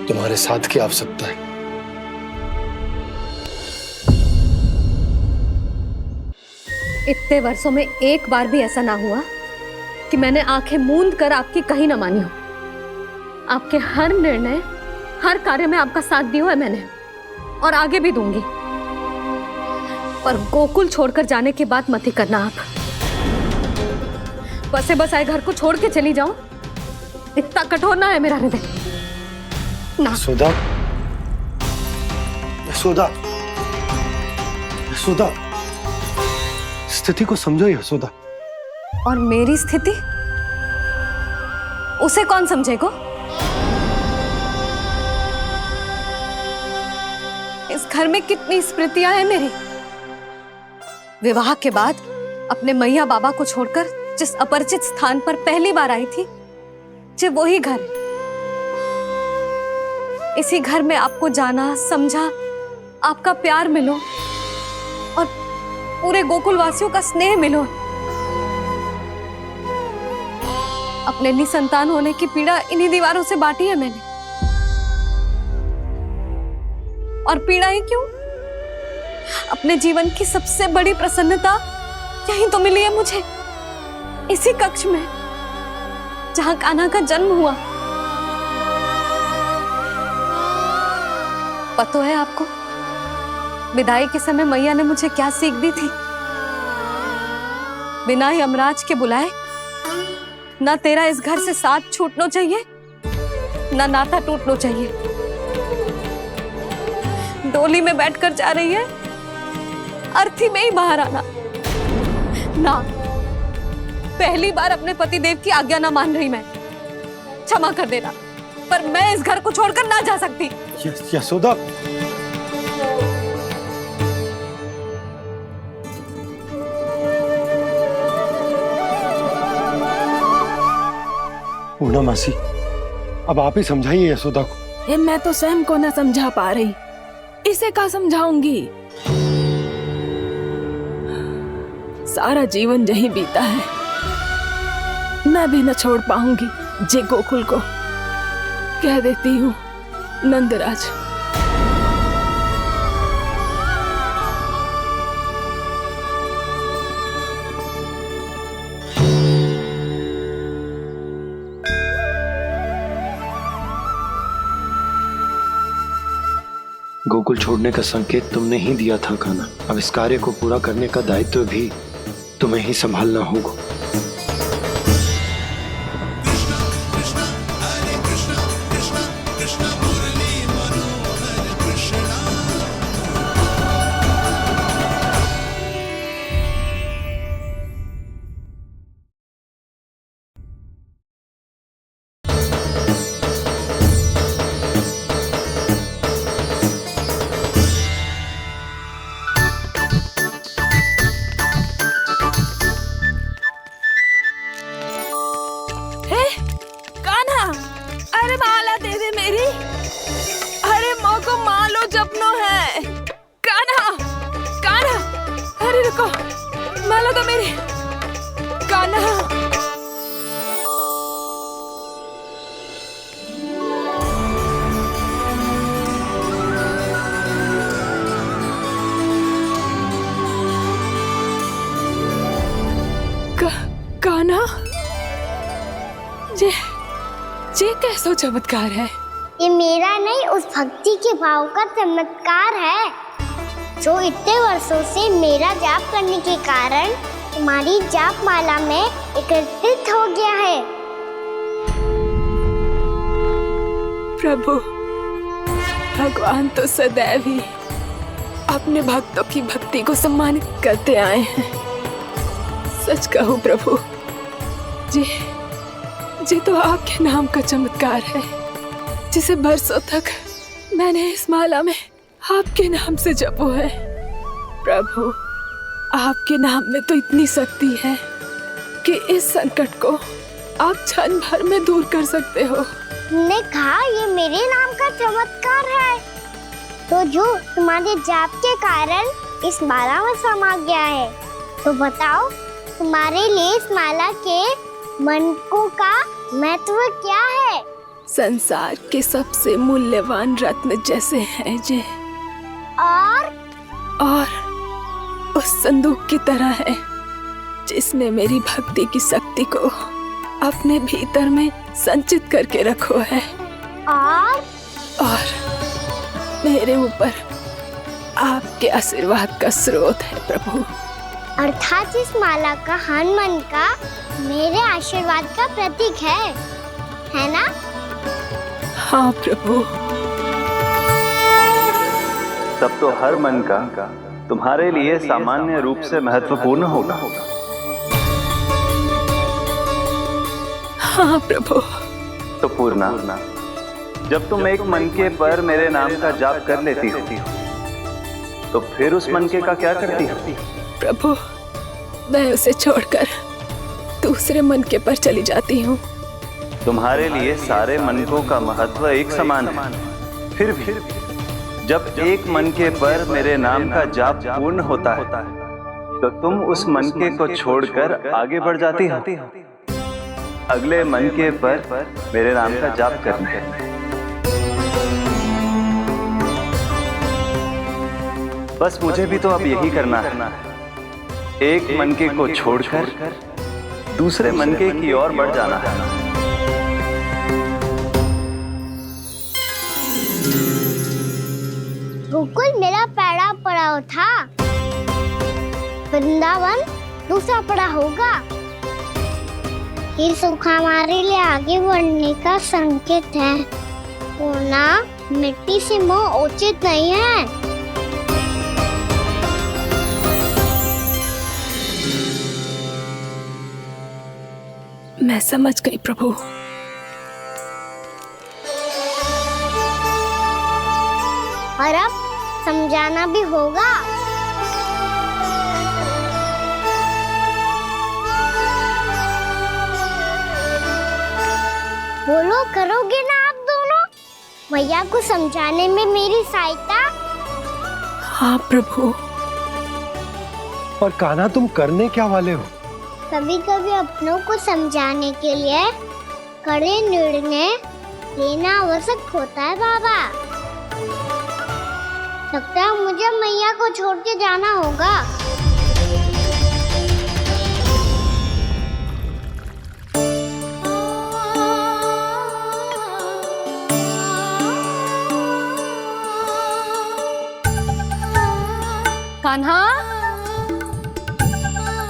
तुम्हारे साथ की आवश्यकता है। इतने वर्षों में एक बार भी ऐसा ना हुआ कि मैंने आंखें मूंद कर आपकी कहीं ना मानी हो। आपके हर निर्णय, हर कार्य में आपका साथ दिया है मैंने, और आगे भी दूंगी। पर गोकुल छोड़कर जाने की बात मत ही करना आप। बसे बसाए घर को छोड़ के चली जाऊं, इतना कठोर ना है मेरा हृदय ना। यशोदा, यशोदा, यशोदा, स्थिति को समझो यशोदा। और मेरी स्थिति उसे कौन समझेगा? इस घर में कितनी स्मृतियां हैं मेरी। विवाह के बाद अपने मैया बाबा को छोड़कर जिस अपरिचित स्थान पर पहली बार आई थी, जो वही घर। इसी घर में आपको जाना, समझा, आपका प्यार मिलो और पूरे गोकुल वासियों का स्नेह मिलो। अपने निसंतान होने की पीड़ा इन्हीं दीवारों से बांटी है मैंने। और पीड़ा ही क्यों? अपने जीवन की सबसे बड़ी प्रसन्नता यहीं तो मिली है मुझे, इसी कक्ष में जहां कान्हा का जन्म हुआ। पता है आपको विदाई के समय मैया ने मुझे क्या सीख दी थी? बिना यमराज के बुलाए ना तेरा इस घर से साथ छूटना चाहिए, ना नाता टूटना चाहिए। डोली में बैठकर जा रही है, अर्थी में ही बाहर आना ना। पहली बार अपने पति देव की आज्ञा ना मान रही मैं, क्षमा कर देना, पर मैं इस घर को छोड़कर ना जा सकती। यशोदा, पूर्णा मासी, अब आप ही समझाइए यशोदा को। मैं तो स्वयं को न समझा पा रही, इसे क्या समझाऊंगी? सारा जीवन यहीं बीता है, मैं भी न छोड़ पाऊंगी। जे गोकुल को कह देती हूँ नंदराज। गोकुल छोड़ने का संकेत तुमने ही दिया था कान्हा। अब इस कार्य को पूरा करने का दायित्व भी तुम्हें ही संभालना होगा। माला तो मेरी कान्हा। कान्हा, ये कैसा चमत्कार है? ये मेरा नहीं, उस भक्ति के भाव का चमत्कार है जो इतने वर्षों से मेरा जाप करने के कारण तुम्हारी जाप माला में एकत्रित हो गया है। प्रभु, भगवान तो सदैव ही अपने भक्तों की भक्ति को सम्मानित करते आए हैं। सच कहूँ प्रभु, जी तो आपके नाम का चमत्कार है, जिसे बरसों तक मैंने इस माला में आपके नाम से जपो है। प्रभु, आपके नाम में तो इतनी शक्ति है कि इस संकट को आप क्षण भर में दूर कर सकते हो। तुमने कहा ये मेरे नाम का चमत्कार है, तो जो तुम्हारे जाप के कारण इस माला में समा गया है, तो बताओ तुम्हारे लिए इस माला के मंत्रों का महत्व क्या है? संसार के सबसे मूल्यवान रत्न जैसे हैं जे, और उस संदूक की तरह है जिसने मेरी भक्ति की शक्ति को अपने भीतर में संचित करके रखो है, और मेरे ऊपर आपके आशीर्वाद का स्रोत है प्रभु। अर्थात इस माला का हनुमान का मेरे आशीर्वाद का प्रतीक है ना? हाँ प्रभु। तब तो हर मन का तुम्हारे लिए सामान्य रूप से महत्वपूर्ण होगा। हाँ प्रभु। तो पूर्णा, जब तुम एक मनके पर मेरे नाम का जाप कर लेती हो, तो फिर उस मनके का क्या करती हो? प्रभु, मैं उसे छोड़कर दूसरे मनके पर चली जाती हूँ। तुम्हारे लिए सारे मनकों का महत्व एक समान है। फिर भी जब एक मनके पर मेरे नाम का जाप पूर्ण होता है, तो तुम उस मनके को छोड़कर आगे बढ़ जाती हो अगले मनके पर मेरे नाम का जाप करने। बस मुझे भी तो अब यही करना है, एक मनके को छोड़कर दूसरे मनके की ओर बढ़ जाना है। गोकुल मेरा पहला पड़ाव था, वृंदावन दूसरा पड़ा होगा। ये सुख हमारे लिए आगे बढ़ने का संकेत है। पूर्णा, मिट्टी से मोह उचित नहीं है। मैं समझ गई प्रभु। और अब समझाना भी होगा। बोलो, करोगे ना आप दोनों? भैया को समझाने में मेरी सहायता। हाँ प्रभु। और कान्हा, तुम करने क्या वाले हो? कभी कभी अपनों को समझाने के लिए कड़े निर्णय लेना आवश्यक होता है बाबा। लगता है मुझे मैया को छोड़ के जाना होगा। कान्हा,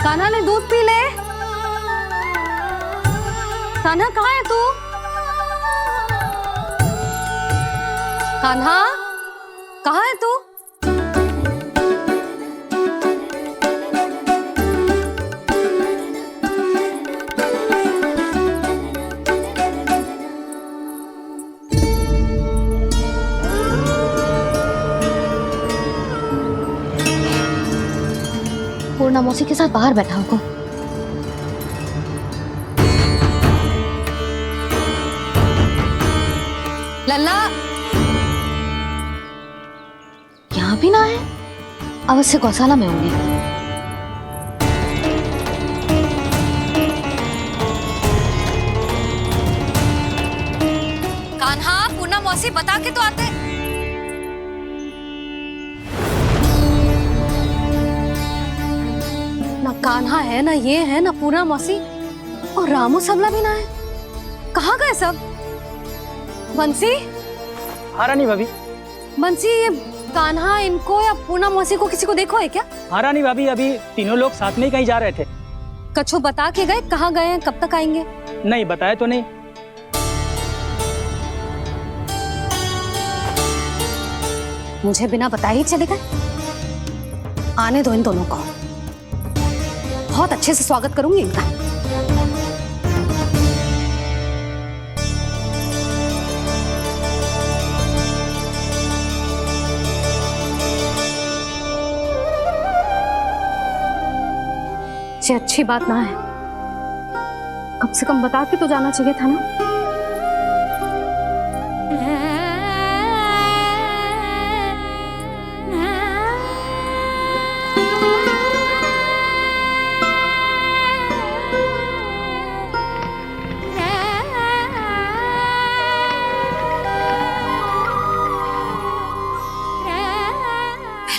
कान्हा ने दूध पी ले। कान्हा, कहाँ है तू? कान्हा, कहाँ है तू? पूर्णा मौसी के साथ बाहर बैठा होगा। लल्ला, यहाँ भी ना है। अवश्य गौशाला में होंगे। कान्हा, पूर्णा मौसी बता के तो आते। ना कान्हा है, ना ये है, ना पूर्णा मौसी, और रामू सबला भी ना है। कहाँ गए सब? बंसी? हाँ रानी भाभी। बंसी, ये कान्हा इनको या पूर्णा मौसी को किसी को देखो है क्या? हाँ रानी भाभी, अभी तीनों लोग साथ में ही कहीं जा रहे थे। कछु बता के गए कहाँ गए हैं, कब तक आएंगे? नहीं बताया तो नहीं। मुझे बिना बताए ही चले गए। आने दो इन दोनों को, बहुत अच्छे से स्वागत करूंगी इनका। ये अच्छी बात ना है, कम से कम बता के तो जाना चाहिए था ना।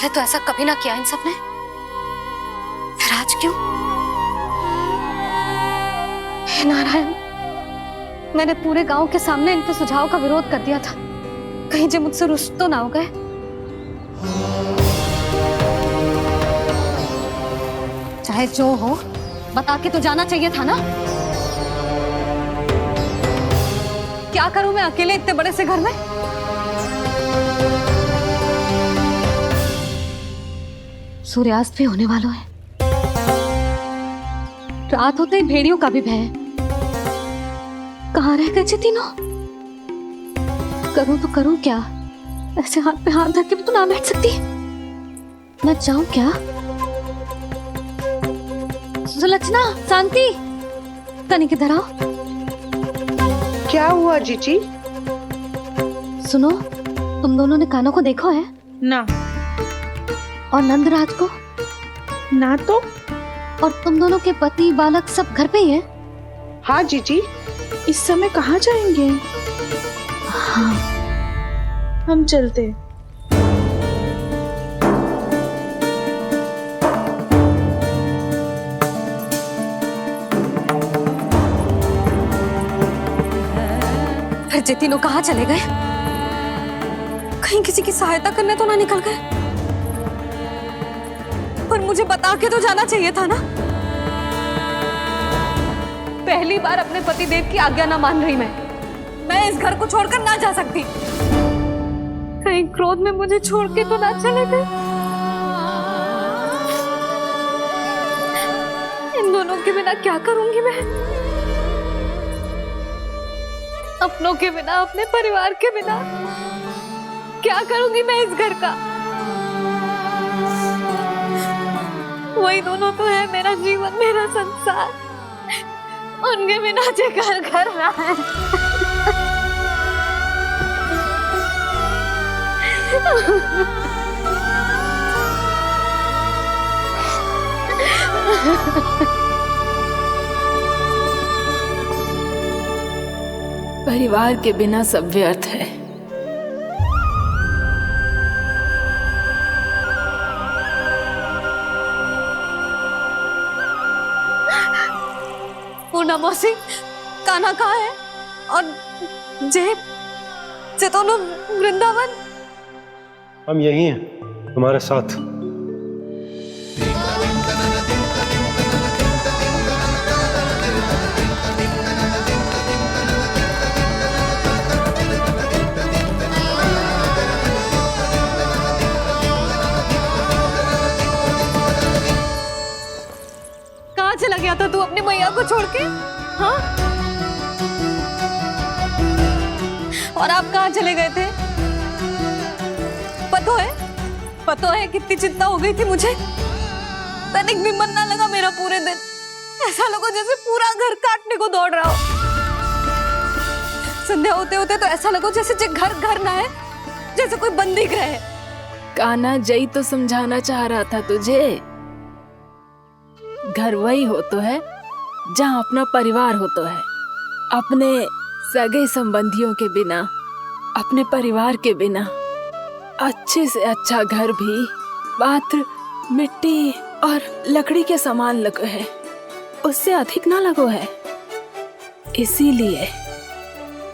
पहले तो ऐसा कभी ना किया इन सब ने, फिर आज क्यों? हे नारायण, मैंने पूरे गांव के सामने इनके सुझाव का विरोध कर दिया था, कहीं जे मुझसे रुष्ट तो ना हो गए। चाहे जो हो, बता के तो जाना चाहिए था ना। क्या करूं मैं अकेले इतने बड़े से घर में? सूर्यास्त भी होने वाला है, रात होते ही भेड़ियों का भी भय है। कहाँ रह गए थे तीनों? करूं तो करूं क्या? ऐसे हाथ पे हाथ धर के भी तो ना बैठ सकती। मैं जाऊं क्या? सुलक्षणा, शांति, तनिक इधर आओ। क्या हुआ जीजी? सुनो, तुम दोनों ने कान्हा को देखा है? ना। और नंदराज को? ना तो। और तुम दोनों के पति बालक सब घर पे ही है? हाँ जीजी, इस समय कहाँ जाएंगे? हाँ। हम चलते। फिर जे तीनों कहाँ चले गए? कहीं किसी की सहायता करने तो ना निकल गए? पर मुझे बता के तो जाना चाहिए था ना। पहली बार अपने पति देव की आज्ञा ना मान रही मैं इस घर को छोड़कर ना जा सकती। कहीं क्रोध में मुझे छोड़ के तो ना चले गए। इन दोनों के बिना क्या करूंगी मैं? अपनों के बिना, अपने परिवार के बिना क्या करूंगी मैं इस घर का? वही दोनों तो है मेरा जीवन, मेरा संसार। उनके बिना जे घर घर रहा है। परिवार के बिना सब व्यर्थ है। पूर्णा मौसी, कान्हा कहाँ है? और जे दोनों वृंदावन? हम यही हैं, तुम्हारे साथ। कहाँ चला गया था तू अपनी मैया को छोड़ के? हाँ? और आप कहाँ चले गए थे? पता है कितनी चिंता हो गई थी मुझे। तनिक भी मन ना लगा मेरा पूरे दिन। ऐसा लगा जैसे पूरा घर काटने को दौड़ रहा हो। संध्या होते होते तो ऐसा लगा जैसे घर घर ना है, जैसे कोई बंदी गृह है। कान्हा, जय तो समझाना चाह रहा था तुझे। घर वही हो तो है जहाँ अपना परिवार हो तो है। अपने सगे संबंधियों के बिना, अपने परिवार के बिना अच्छे से अच्छा घर भी मात्र मिट्टी और लकड़ी के समान लगो है, उससे अधिक ना लगो है। इसीलिए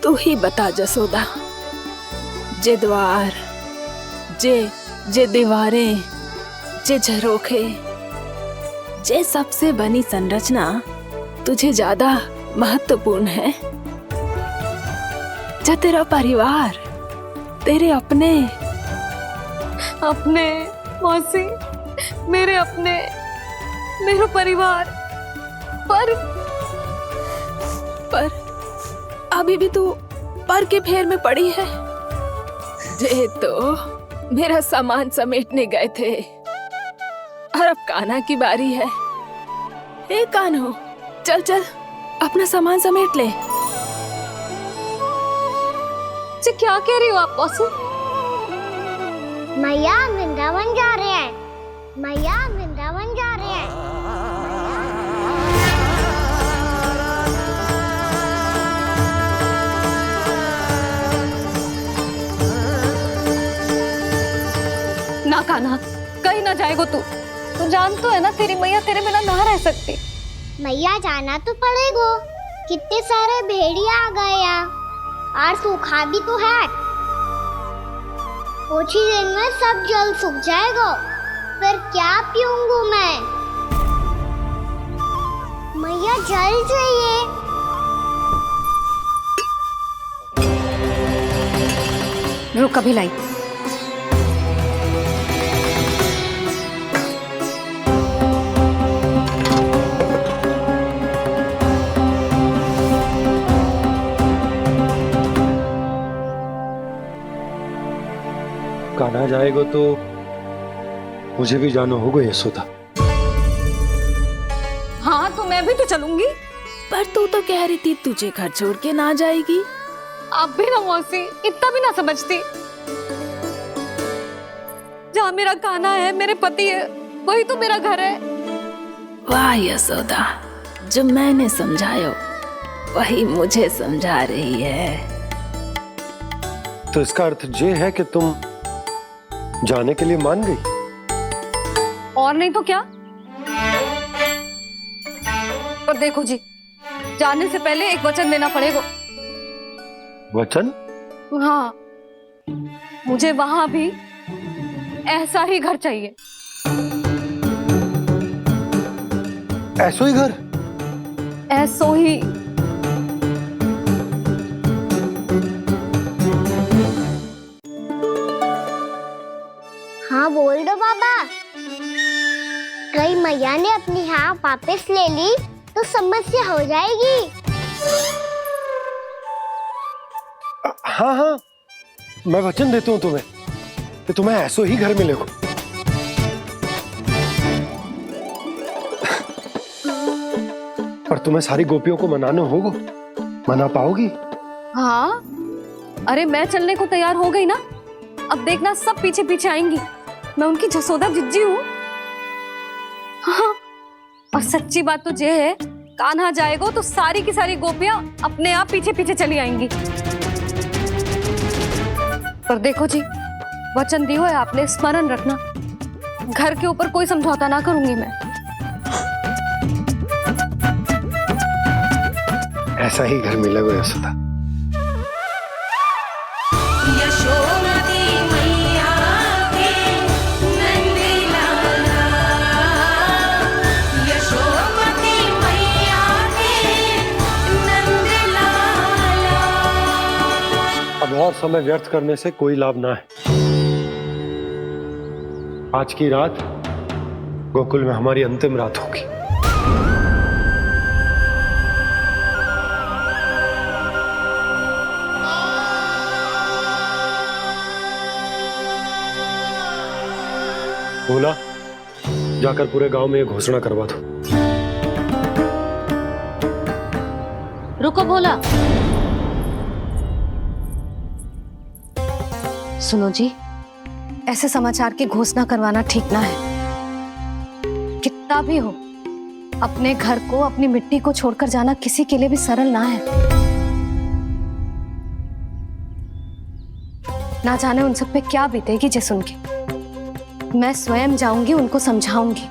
तू ही बता जसोदा, जे द्वार, जे दीवारें, जे झरोखे, जे सबसे बनी संरचना तुझे ज्यादा महत्वपूर्ण है? जा तेरा परिवार, तेरे अपने मौसी, मेरा परिवार। पर अभी भी तू पर के फेर में पड़ी है। जे तो मेरा सामान समेटने गए थे और अब कान्हा की बारी है। ए कान्हो, चल चल अपना सामान समेट ले। जी क्या कह रही हो आप मौसी? मैया वृंदावन जा रहे हैं। मैया वृंदावन जा रहे हैं। ना कान्हा, कहीं ना जाएगो तू जान तो है ना तेरी मैया तेरे बिना ना रह सकती। मैया जाना तो पड़ेगा, कितने सारे भेड़िया आ गए यहाँ और सूखा भी तो है। कुछ ही दिन में सब जल सूख जाएगा, फिर क्या पीऊंगी मैं? मैया जल चाहिए। रुक अभी लाई। कान्हा जाएगा तो मुझे भी जाना होगा यशोदा। हाँ तो मैं भी तो चलूंगी। पर तू तो कह रही थी तुझे घर छोड़ के ना जाएगी। आप भी ना मौसी इतना भी ना समझती। जहाँ मेरा कान्हा है, मेरे पति है, वही तो मेरा घर है। वाह यशोदा, जो मैंने समझायो वही मुझे समझा रही है। तो इसका अर्थ ये है कि तुम जाने के लिए मान गई? और नहीं तो क्या। पर देखो जी, जाने से पहले एक वचन देना पड़ेगा। वचन? हाँ, मुझे वहां भी ऐसा ही घर चाहिए। ऐसो ही घर? ऐसो ही। हाँ बोल दो बाबा। कहीं मैया ने अपनी हाँ वापस ले ली तो समस्या हो जाएगी। हाँ हाँ, मैं वचन देता हूँ तुम्हें कि तुम्हें ऐसो ही घर मिलेगा। पर तुम्हें सारी गोपियों को मनाना होगा। मना पाओगी? हाँ, अरे मैं चलने को तैयार हो गई ना। अब देखना सब पीछे पीछे आएंगी। मैं उनकी जसोदा जिज्जी हूँ। हाँ, और सच्ची बात तो ये है, कान्हा जाएगा तो सारी की सारी गोपियां अपने आप पीछे पीछे चली आएंगी। पर देखो जी, वचन दियो है आपने, स्मरण रखना। घर के ऊपर कोई समझौता ना करूंगी मैं। ऐसा ही घर मिलेगा यशोदा। अब और समय व्यर्थ करने से कोई लाभ ना है। आज की रात गोकुल में हमारी अंतिम रात होगी। बोला, जाकर पूरे गांव में ये घोषणा करवा दो। रुको भोला। सुनो जी, ऐसे समाचार की घोषणा करवाना ठीक ना है। कितना भी हो, अपने घर को, अपनी मिट्टी को छोड़कर जाना किसी के लिए भी सरल ना है। ना जाने उन सब पे क्या बीतेगी जे सुन के। मैं स्वयं जाऊंगी, उनको समझाऊंगी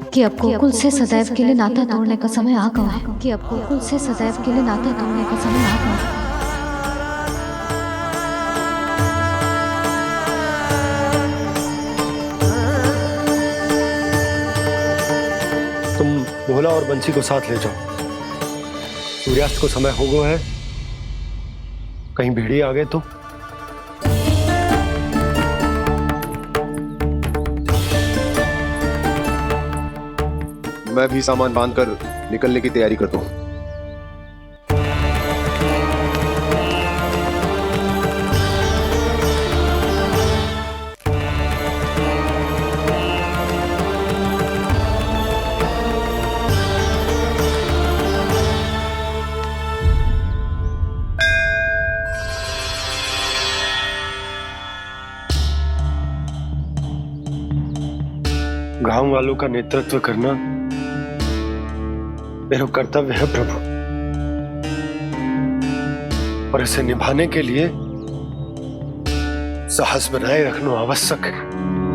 कि अब गोकुल से सदैव के लिए नाता तोड़ने का समय आ गया है। कि अब गोकुल से सदैव के लिए नाता तोड़ने का समय आ गया है। तुम भोला और बंसी को साथ ले जाओ। सूर्यास्त को समय हो गया है, कहीं भेड़िए आ गए तो। मैं भी सामान बांधकर निकलने की तैयारी करता हूँ। गांव वालों का नेतृत्व करना मेरा कर्तव्य है प्रभु, और इसे निभाने के लिए साहस बनाए रखना आवश्यक है।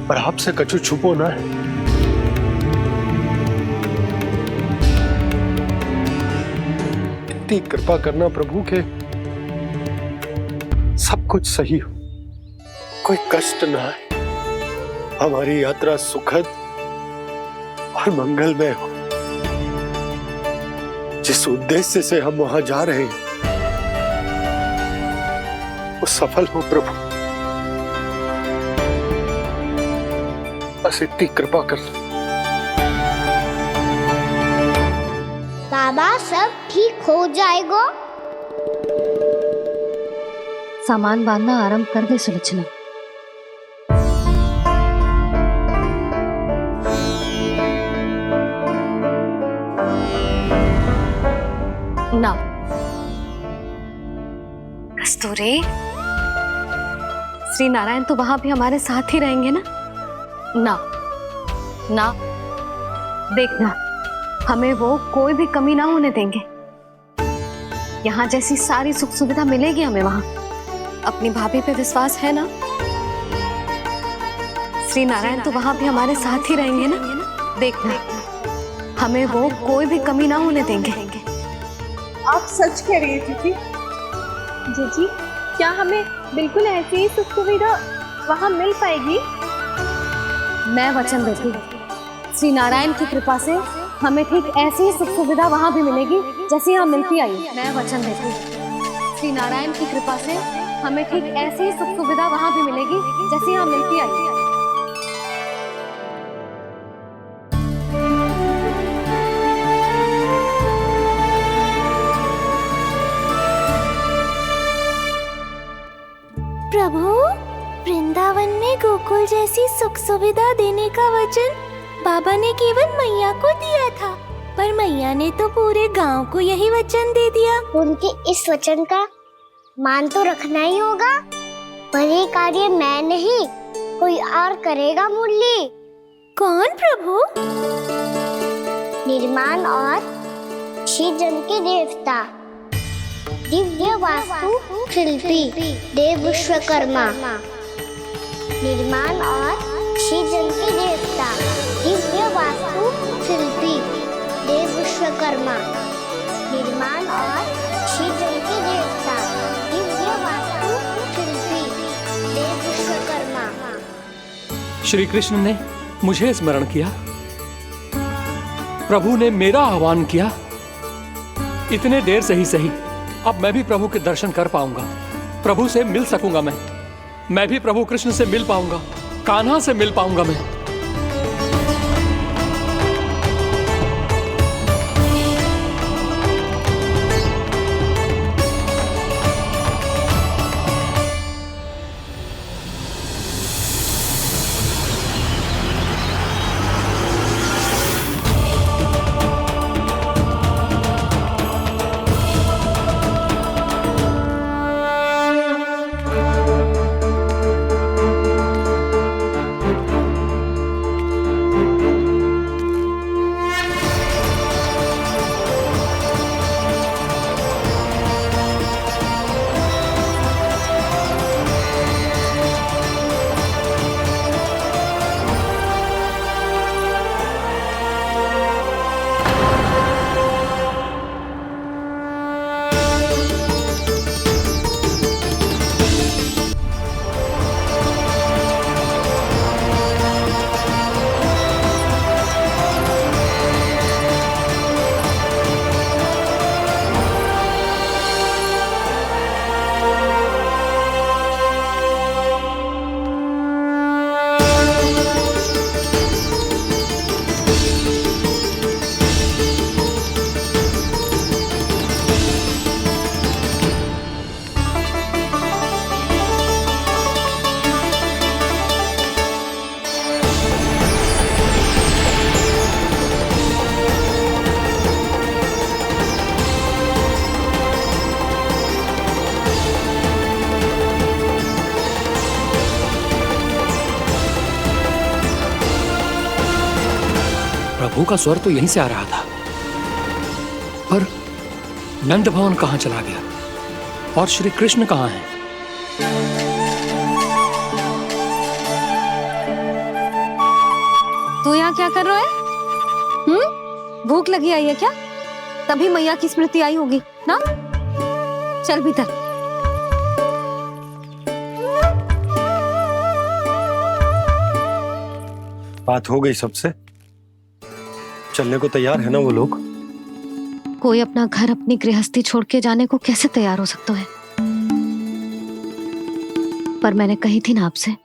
पर आपसे कछु छुपो ना है। इतनी कृपा करना प्रभु के सब कुछ सही हो, कोई कष्ट ना आए, हमारी यात्रा सुखद और मंगलमय हो। जिस उद्देश्य से हम वहां जा रहे हैं वो सफल हो प्रभु, बस इतनी कृपा कर। बाबा सब ठीक हो जाएगा। सामान बांधना आरंभ कर दे सुलोचना। ना कस्तूरी, श्री नारायण तो वहां भी हमारे साथ ही रहेंगे ना? ना ना, देखना हमें वो कोई भी कमी ना होने देंगे। यहाँ जैसी सारी सुख सुविधा मिलेगी हमें वहां। अपनी भाभी पे विश्वास है ना? श्री नारायण तो वहां भी हमारे साथ ही रहेंगे ना? देखना हमें वो कोई भी कमी ना होने देंगे। आप सच कह रही है जीजी। जीजी, क्या हमें बिल्कुल ऐसी ही सुख सुविधा वहाँ मिल पाएगी? मैं वचन देती हूँ, श्री नारायण की कृपा से हमें ठीक ऐसी ही सुख सुविधा वहाँ भी मिलेगी जैसी यहाँ मिलती आई। मैं वचन देती हूँ, श्री नारायण की कृपा से हमें ठीक ऐसी ही सुख सुविधा वहाँ भी मिलेगी जैसी यहाँ मिलती आई। प्रभु, वृंदावन में गोकुल जैसी सुख सुविधा देने का वचन बाबा ने केवल मैया को दिया था, पर मैया ने तो पूरे गांव को यही वचन दे दिया। उनके इस वचन का मान तो रखना ही होगा, पर ये कार्य मैं नहीं कोई और करेगा। मुरली कौन प्रभु? निर्माण और श्रीजन के देवता, दिव्य वास्तु शिल्पी देव विश्वकर्मा। निर्माण और श्रीजन के देवता, दिव्य वास्तु शिल्पी देव विश्वकर्मा। निर्माण और श्रीजन के देवता, दिव्य वास्तु शिल्पी देव विश्वकर्मा। श्री कृष्ण ने मुझे स्मरण किया, प्रभु ने मेरा आह्वान किया। इतने देर से ही सही, अब मैं भी प्रभु के दर्शन कर पाऊंगा, प्रभु से मिल सकूंगा। मैं भी प्रभु कृष्ण से मिल पाऊंगा, कान्हा से मिल पाऊंगा मैं। प्रभु का स्वर तो यहीं से आ रहा था, पर नंद भवन कहां चला गया और श्री कृष्ण कहां हैं? यहाँ क्या कर रहे हो? भूख लगी आई है क्या? तभी मैया की स्मृति आई होगी ना? चल भीतर। बात हो गई सबसे? चलने को तैयार है ना वो लोग? कोई अपना घर अपनी गृहस्थी छोड़ के जाने को कैसे तैयार हो सकता है? पर मैंने कही थी ना आपसे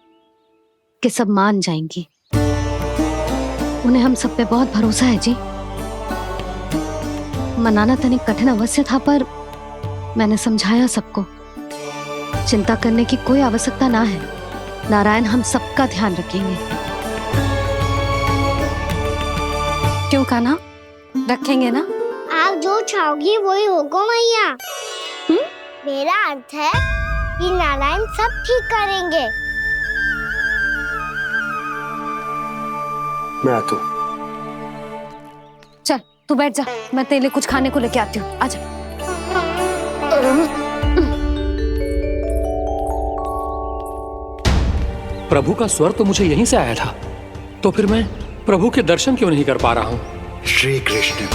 कि सब मान जाएंगी। उन्हें हम सब पे बहुत भरोसा है जी। मनाना तनिक कठिन अवश्य था, पर मैंने समझाया सबको। चिंता करने की कोई आवश्यकता ना है। नारायण हम सबका ध्यान रखेंगे। क्यों कान्हा, रखेंगे ना? आप जो चाहोगी वही होगा मैया। मेरा अर्थ है कि नारायण सब ठीक करेंगे। मैं आता हूँ। चल तू बैठ जा, मैं तेरे लिए कुछ खाने को लेके आती हूँ। आजा। प्रभु का स्वर तो मुझे यहीं से आया था, तो फिर मैं प्रभु के दर्शन क्यों नहीं कर पा रहा हूँ? श्री कृष्ण,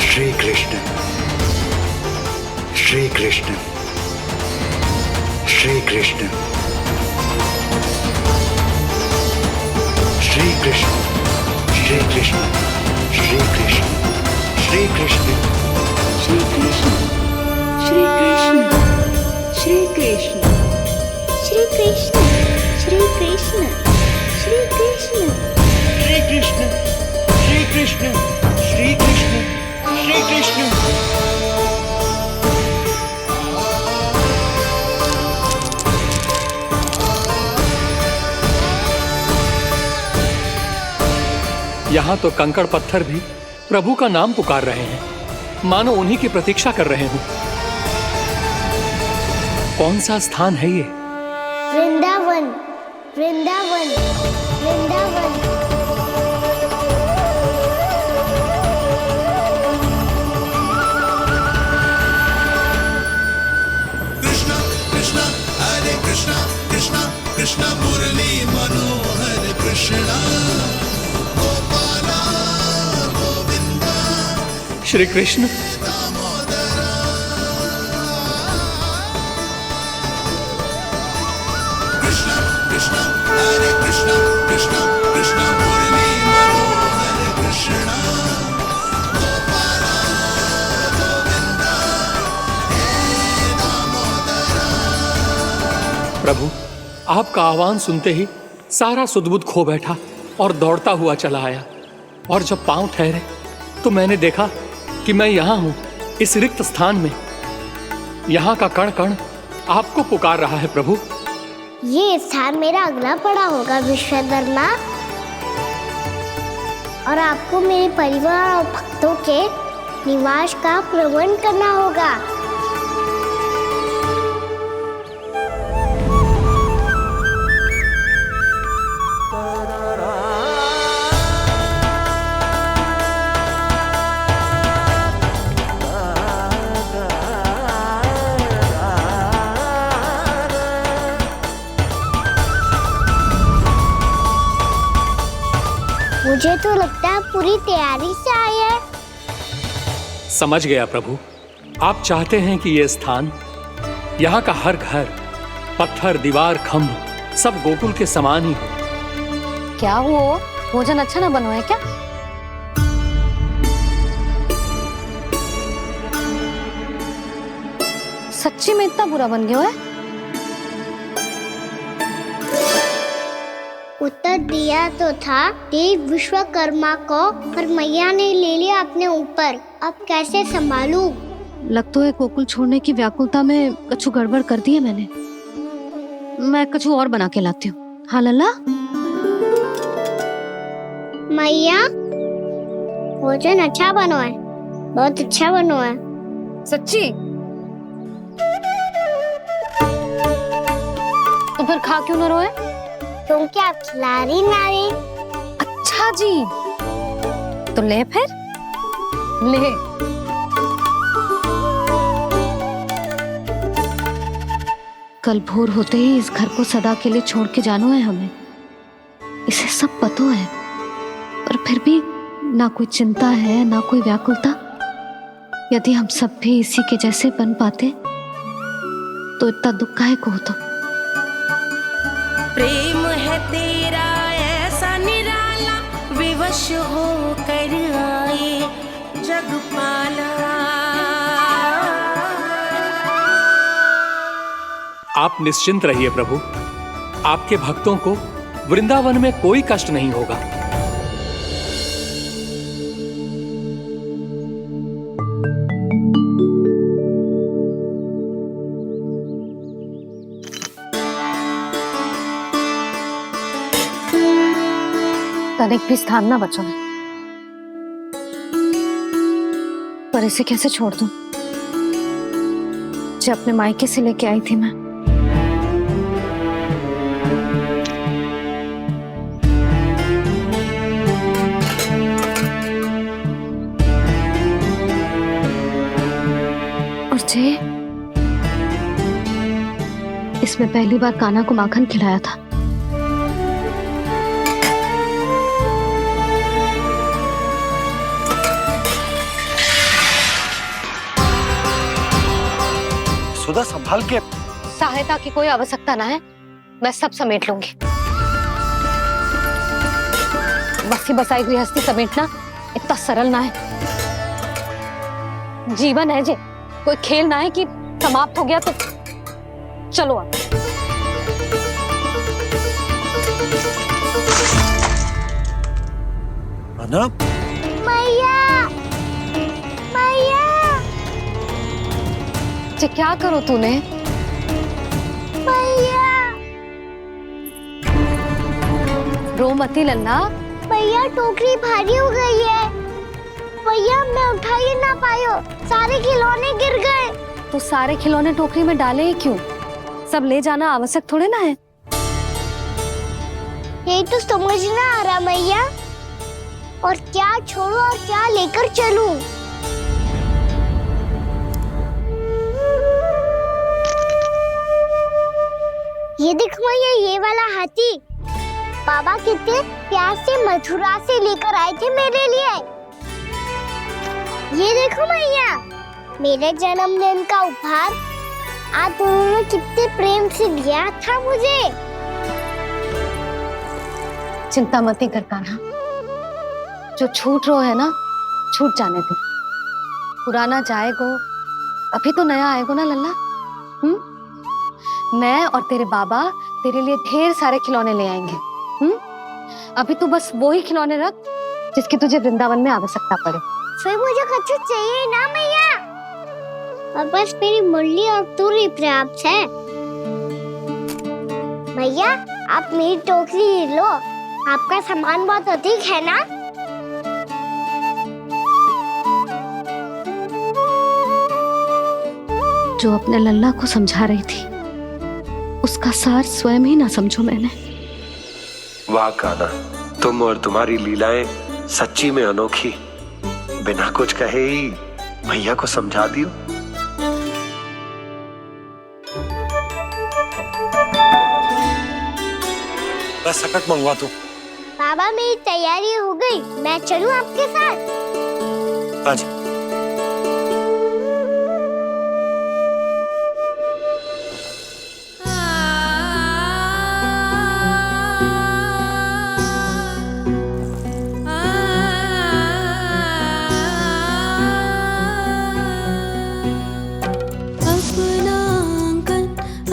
श्री कृष्ण, श्री कृष्ण, श्री कृष्ण, श्री कृष्ण, श्री कृष्ण, श्री कृष्ण, श्री कृष्ण, श्री कृष्ण, श्री कृष्ण, श्री कृष्ण, श्री कृष्ण, श्री कृष्ण, श्री कृष्ण, श्री कृष्ण, श्री कृष्ण, श्री कृष्ण, श्री कृष्ण। यहाँ तो कंकड़ पत्थर भी प्रभु का नाम पुकार रहे हैं, मानो उन्हीं की प्रतीक्षा कर रहे हों। कौन सा स्थान है ये? वृंदावन, वृंदावन, वृंदावन। कृष्णा कृष्णा हरे कृष्णा, कृष्णा कृष्णा मुरली मनोहर कृष्णा, गोपाला गोविंदा, श्री कृष्ण। कृष्णा कृष्णा हरे कृष्णा, कृष्णा कृष्णा मुरली मनोहर कृष्णा, गोपाला गोविंदा, हे दामोदरा। प्रभु, आपका आह्वान सुनते ही सारा सुध-बुध खो बैठा और दौड़ता हुआ चला आया। और जब पांव ठहरे तो मैंने देखा कि मैं यहाँ हूँ, इस रिक्त स्थान में। यहाँ का कण कण आपको पुकार रहा है प्रभु। ये स्थान मेरा अगला पड़ा होगा विश्वकर्मा, और आपको मेरे परिवार और भक्तों के निवास का प्रबंध करना होगा। मुझे तो लगता है पूरी तैयारी से आए हैं। समझ गया प्रभु, आप चाहते हैं कि ये स्थान, यहाँ का हर घर, पत्थर, दीवार, खम्भ सब गोकुल के समान ही हो। क्या हुआ? भोजन अच्छा ना बना है क्या? सच्ची में इतना बुरा बन गया है? उत्तर दिया तो था देव विश्वकर्मा को, पर मैया ने ले लिया अपने ऊपर। अब कैसे संभालूं? लग तो है गोकुल छोड़ने की व्याकुलता में कछु गड़बड़ कर दी है मैंने। मैं कछु और बना के लाती हूँ। हाँ लल्ला? मैया, भोजन अच्छा बनो है, बहुत अच्छा बनो है। सच्ची? तो फिर खा क्यों न रोए? तुम क्या खिला रही नारी? अच्छा जी, तो ले फिर ले। कल भोर होते ही इस घर को सदा के लिए छोड़ के जाना है हमें। इसे सब पता है, पर फिर भी ना कोई चिंता है ना कोई व्याकुलता। यदि हम सब भी इसी के जैसे बन पाते तो इतना दुख काहे को होता। प्रेम है तेरा ऐसा निराला, विवश हो कर आए जगपाला। आप निश्चिंत रहिए प्रभु, आपके भक्तों को वृंदावन में कोई कष्ट नहीं होगा। तनिक भी स्थान ना बचो है, पर इसे कैसे छोड़ दूं जो अपने मायके से लेके आई थी मैं। और जे इसमें पहली बार कान्हा को माखन खिलाया था। सुधा संभाल के। सहायता की कोई आवश्यकता ना है, मैं सब समेट लूंगी। बसी बसाई गृहस्थी समेटना इतना सरल ना है। जीवन है जे, कोई खेल ना है कि समाप्त हो गया तो चलो अब। मैया, मैया, जे क्या करो तूने? मैया, रो मती लल्ला। भैया टोकरी भारी हो गई है। भैया मैं उठा ही ना पायो, सारे खिलौने गिर गए। तो सारे खिलौने टोकरी में डाले ही क्यों? सब ले जाना आवश्यक थोड़े ना है। यही तो समझ ना आ रहा मैया, और क्या छोड़ू और क्या लेकर चलूं? ये देख मैया, ये वाला हाथी बाबा कितने प्यार से मथुरा से लेकर आए थे मेरे लिए। ये देखो मैया, मेरे जन्मदिन का उपहार आप दोनों ने कितने प्रेम से दिया था मुझे। चिंता मत कर कान्हा, जो छूट रो है ना छूट जाने दे। पुराना जाएगो, अभी तो नया आएगो ना लल्ला। मैं और तेरे बाबा तेरे लिए ढेर सारे खिलौने ले आएंगे। अभी तू बस वो ही खिलौने रख जिसकी तुझे वृंदावन में आवश्यकता पड़े। फिर मुझे कुछ चाहिए ना मैया, और बस मेरी मुरली और तुरी पर्याप्त है। भैया आप मेरी टोकरी लो, आपका सामान बहुत अधिक है ना। जो अपने लल्ला को समझा रही थी उसका सार स्वयं ही ना समझो मैंने। वाह कान्हा, तुम और तुम्हारी लीलाएं सच्ची में अनोखी। बिना कुछ कहे ही भैया को समझा दियो। बस सकट मंगवा दो। बाबा मेरी तैयारी हो गई, मैं चलूं आपके साथ? आजा।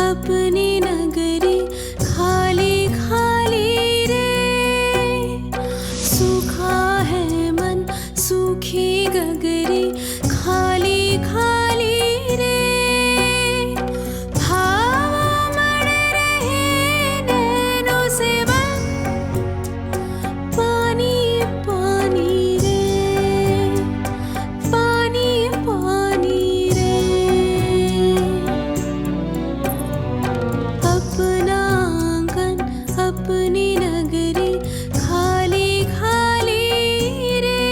अपनी नगरी खाली खाली रे, सूखा है मन सूखी गगरी खाली खाली रे, हवा मर रहे नैनों से बन पानी पानी रे, पानी पानी रे। अपना आंगन अपनी नगरी खाली खाली रे।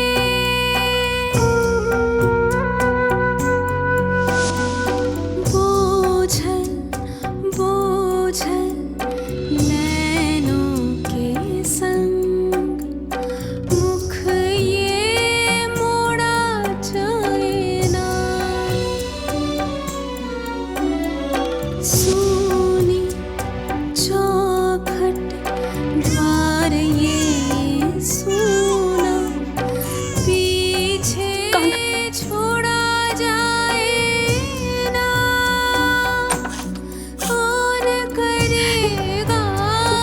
छोड़ा जाए ना, कौन करेगा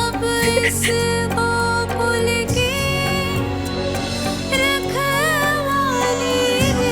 अब इसको भूल के रखवाली रे।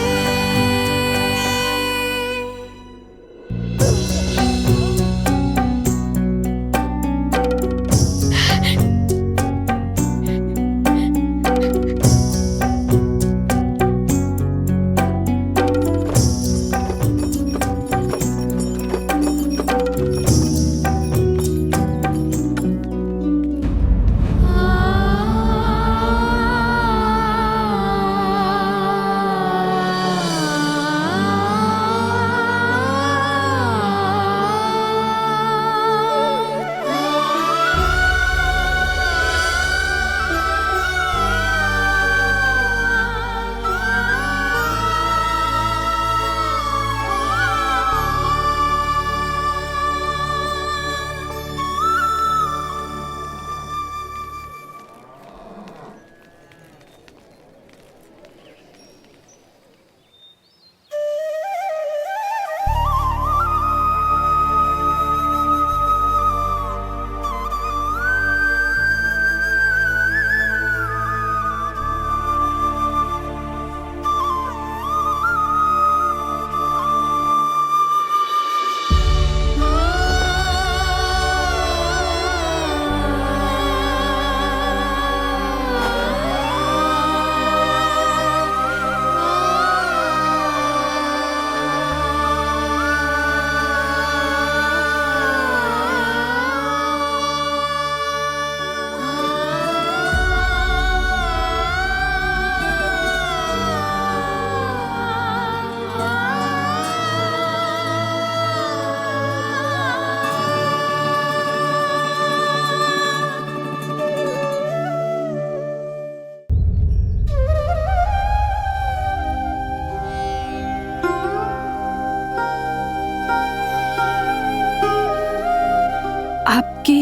आपके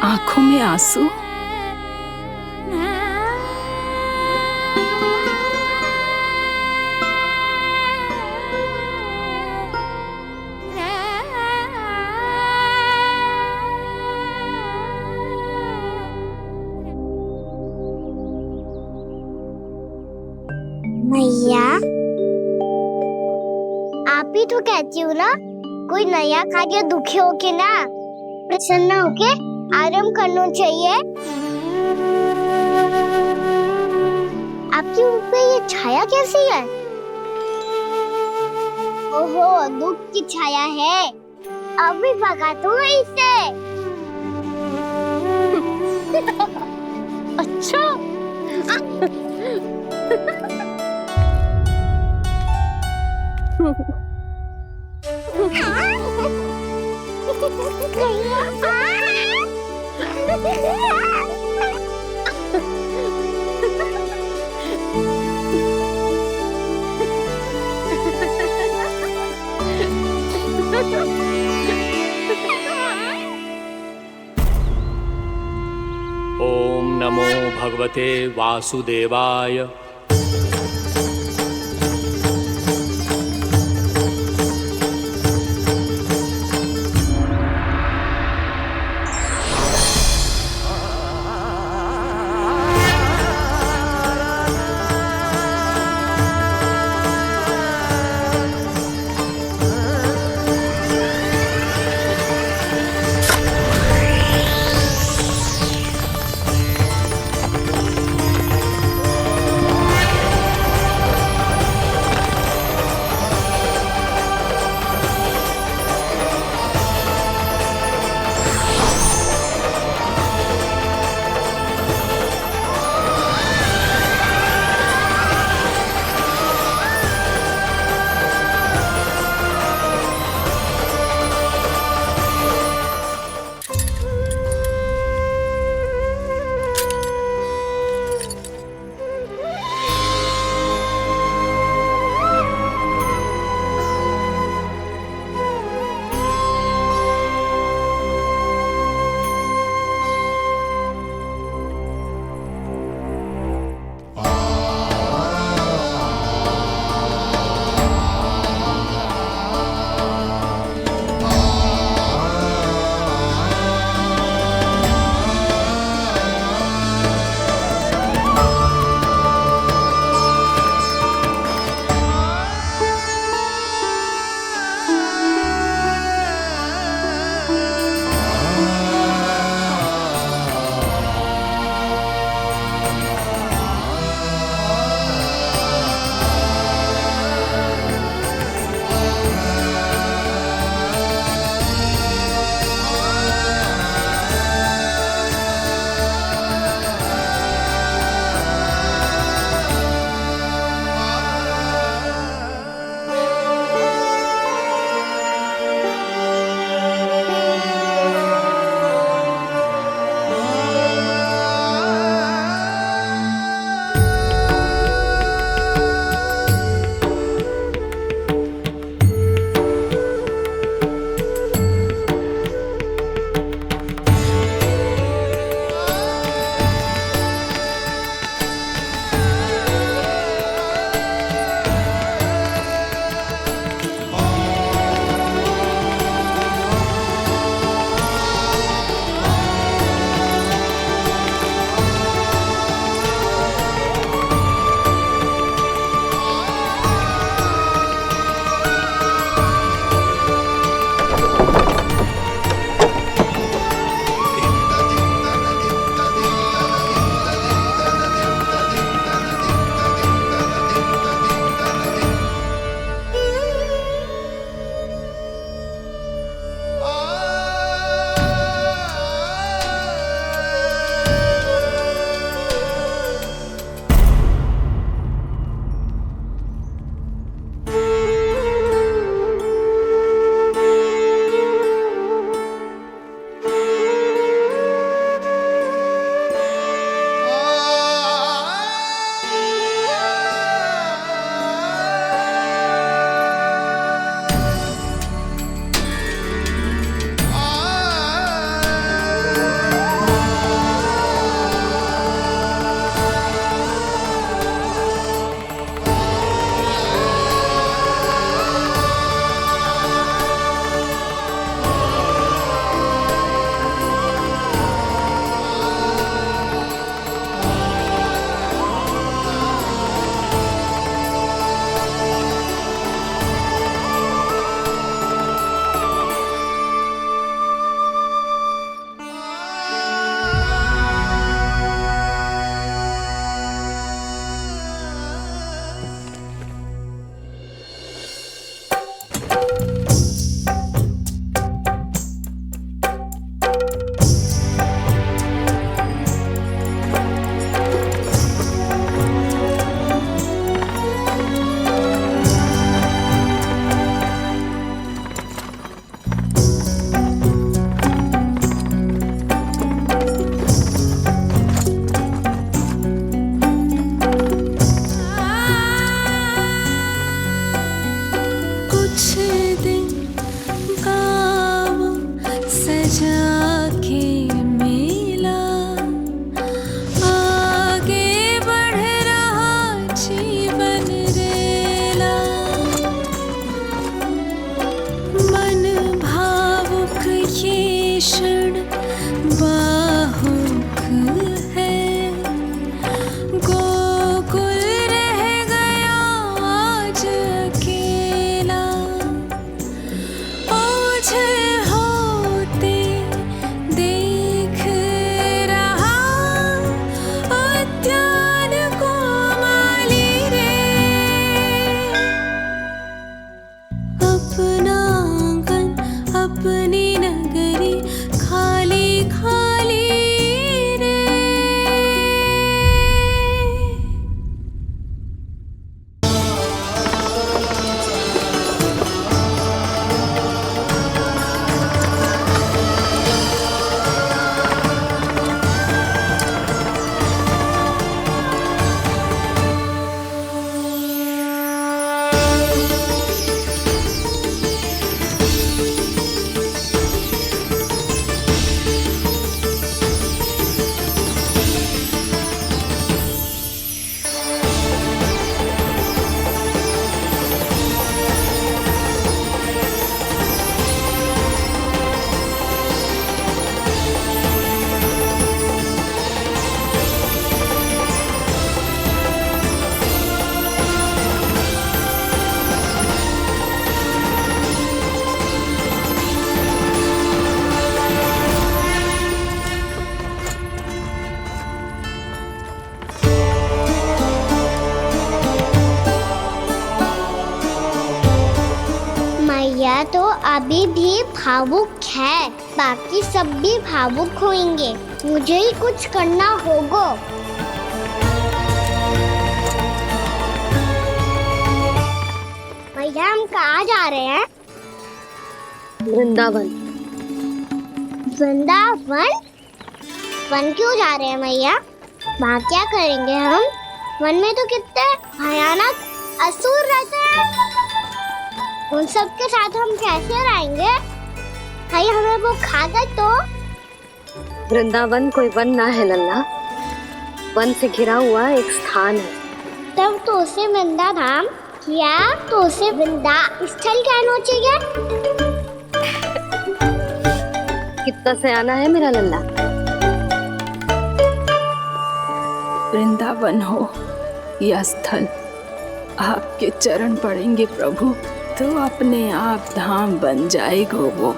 आंखों में आंसू? मैया, आप ही तो कहती हो ना, कोई नया कार्य दुखी होके ना प्रसन्न होके आराम करना चाहिए। आपके मुंह पे ये छाया कैसी है? ओहो, दुख की छाया है। अभी भगा दो इसे। अच्छा। ओम नमो भगवते वासुदेवाय। कुछ दिन गाँव सजा के मेला आगे बढ़ रहा जीवन रेला मन भावुक ये क्षण बाहुक है गोकुल रह गया आज अकेला ओझल होते देख रहा उद्यान को माली रे अपना आंगन अपनी नगरी खाली खाली रे। मैया तो अभी भी भावुक है, बाकी सब भी भावुक होंगे। मुझे ही कुछ करना होगा। भैया हम कहाँ जा रहे हैं? वृंदावन। वृंदावन? वन क्यों जा रहे हैं मैया? वहाँ क्या करेंगे हम? वन में तो कितने भयानक असुर रहते हैं। उन सब के साथ हम कैसे रहेंगे? कहीं हमें वो खा गए तो? वृंदावन कोई वन ना है लल्ला, वन से घिरा हुआ एक स्थान है। तब तो उसे वृंदा धाम या तो उसे वृंदा स्थल कहना चाहिए। कितना सयाना है मेरा लल्ला। वृंदावन हो या स्थल, आपके चरण पड़ेंगे प्रभु तो अपने आप धाम बन जाएगा वो।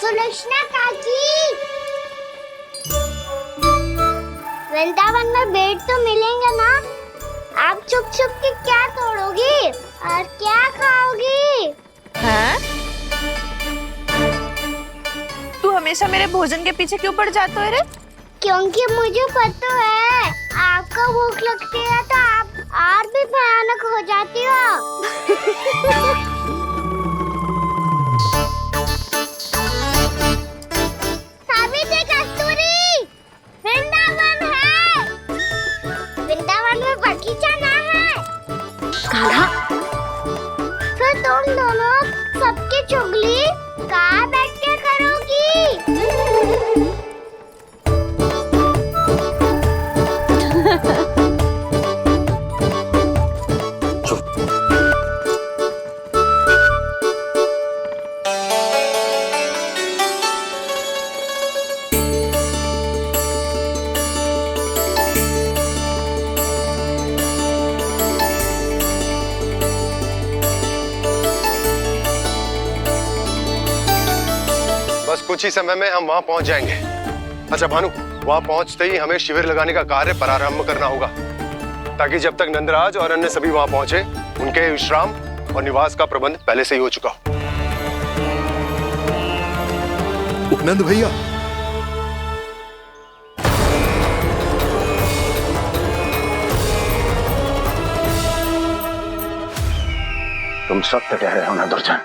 सुलक्षणा काकी, वृंदावन में बेट तो मिलेंगे ना? आप छुप छुप के क्या तोड़ोगी और क्या खाओगी? हाँ? तू हमेशा मेरे भोजन के पीछे क्यों पड़ जाता है रे? क्योंकि मुझे पता है आपको भूख लगती है तो आप और भी भयानक हो जाती हो। सावित्री कस्तूरी, वृंदावन है। वृंदावन में बगीचा ना है। कान्हा, फिर तुम दोनों सबकी चुगली कहाँ बैठ के करोगी? बस कुछ ही समय में हम वहां पहुंच जाएंगे। अच्छा भानु, वहां पहुंचते ही हमें शिविर लगाने का कार्य प्रारंभ करना होगा, ताकि जब तक नंदराज और अन्य सभी वहां पहुंचे उनके विश्राम और निवास का प्रबंध पहले से ही हो चुका हो। उपनंद भैया, तुम सत्य कह रहे हो ना दुर्जन?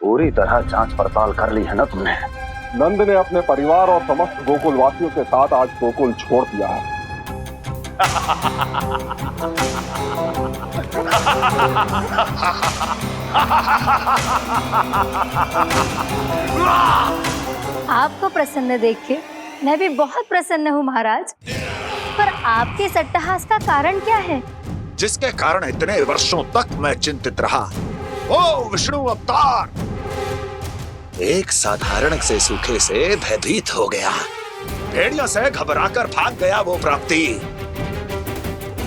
पूरी तरह जांच पड़ताल कर ली है ना तुमने? नंद ने अपने परिवार और समस्त गोकुल वासियों के साथ आज गोकुल छोड़ दिया है। आपको प्रसन्न देख के मैं भी बहुत प्रसन्न हूँ महाराज। पर आपके इस अट्टहास का कारण क्या है? जिसके कारण इतने वर्षों तक मैं चिंतित रहा, वो विष्णु अवतार एक साधारण से सूखे से भयभीत हो गया, भेड़ियों से घबराकर भाग गया। वो प्राप्ति,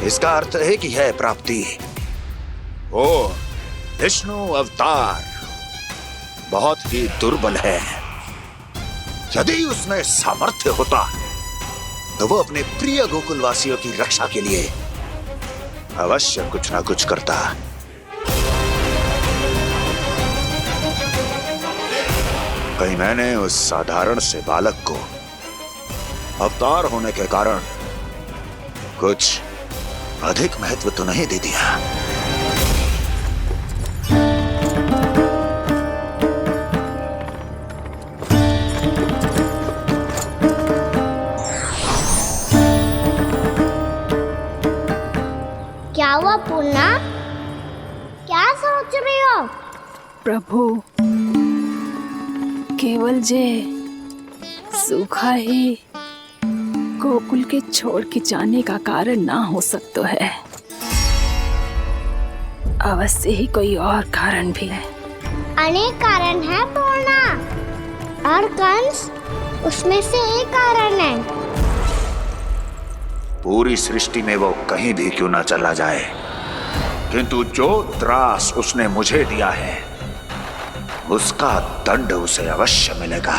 इसका अर्थ है कि है प्राप्ति, वो विष्णु अवतार बहुत ही दुर्बल है। यदि उसमें सामर्थ्य होता तो वो अपने प्रिय गोकुलवासियों की रक्षा के लिए अवश्य कुछ ना कुछ करता। कहीं मैंने उस साधारण से बालक को अवतार होने के कारण कुछ अधिक महत्व तो नहीं दे दिया। क्या हुआ पूर्णा? क्या सोच रही हो? प्रभु, केवल जे सूखा ही गोकुल के छोड़ के जाने का कारण ना हो सकता है, अवश्य ही कोई और कारण भी है। अनेक कारण है पूर्णा, और कंस उसमें से एक कारण है। पूरी सृष्टि में वो कहीं भी क्यों ना चला जाए, किंतु जो त्रास उसने मुझे दिया है उसका दंड उसे अवश्य मिलेगा।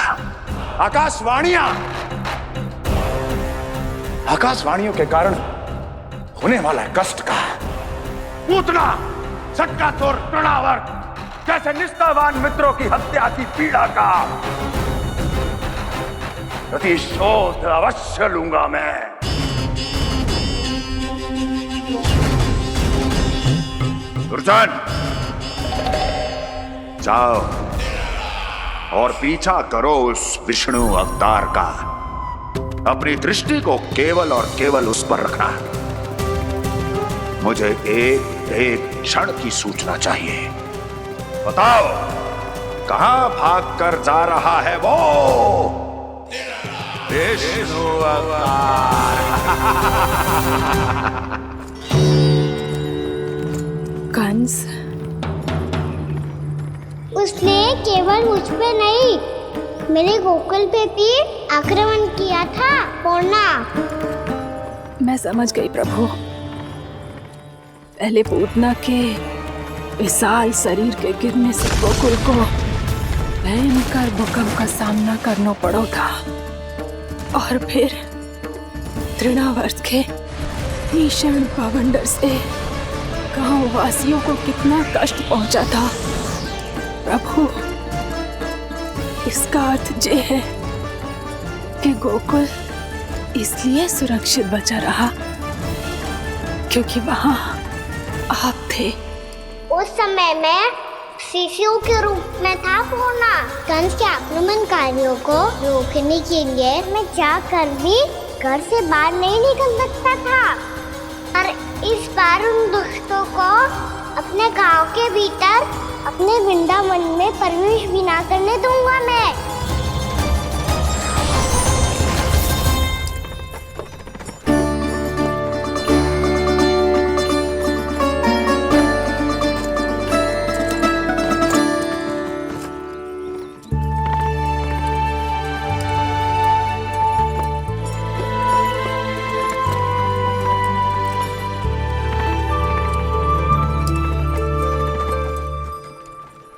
आकाशवाणियों के कारण होने वाला कष्ट का पूतना सटका तोर तृणावर्त, जैसे निष्ठावान मित्रों की हत्या की पीड़ा का प्रतिशोध अवश्य लूंगा मैं। दुर्जन, जाओ और पीछा करो उस विष्णु अवतार का। अपनी दृष्टि को केवल और केवल उस पर रखना। मुझे एक एक क्षण की सूचना चाहिए। बताओ, कहां भागकर जा रहा है वो विष्णु अवतार? कंस, उसने केवल मुझ पे नहीं, मेरे गोकुल पे भी आक्रमण किया था पूर्णा। मैं समझ गई प्रभु। पहले पूतना के विशाल शरीर के गिरने से गोकुल को भयंकर भूकंप का सामना करना पड़ा था, और फिर तृणावर्त के भीषण पावंडर से गांव वासियों को कितना कष्ट पहुंचा था। प्रभु, इसका अर्थ ये है कि गोकुल इसलिए सुरक्षित बचा रहा क्योंकि वहां आप थे। उस समय मैं शिशु के रूप में था पूर्णा। कंस के आक्रमणकारियों को रोकने के लिए मैं जाकर भी घर से बाहर नहीं निकल सकता था, और इस बार उन दुष्टों को अपने गांव के भीतर अपने वृंदावन में प्रवेश भी ना करने दूंगा मैं।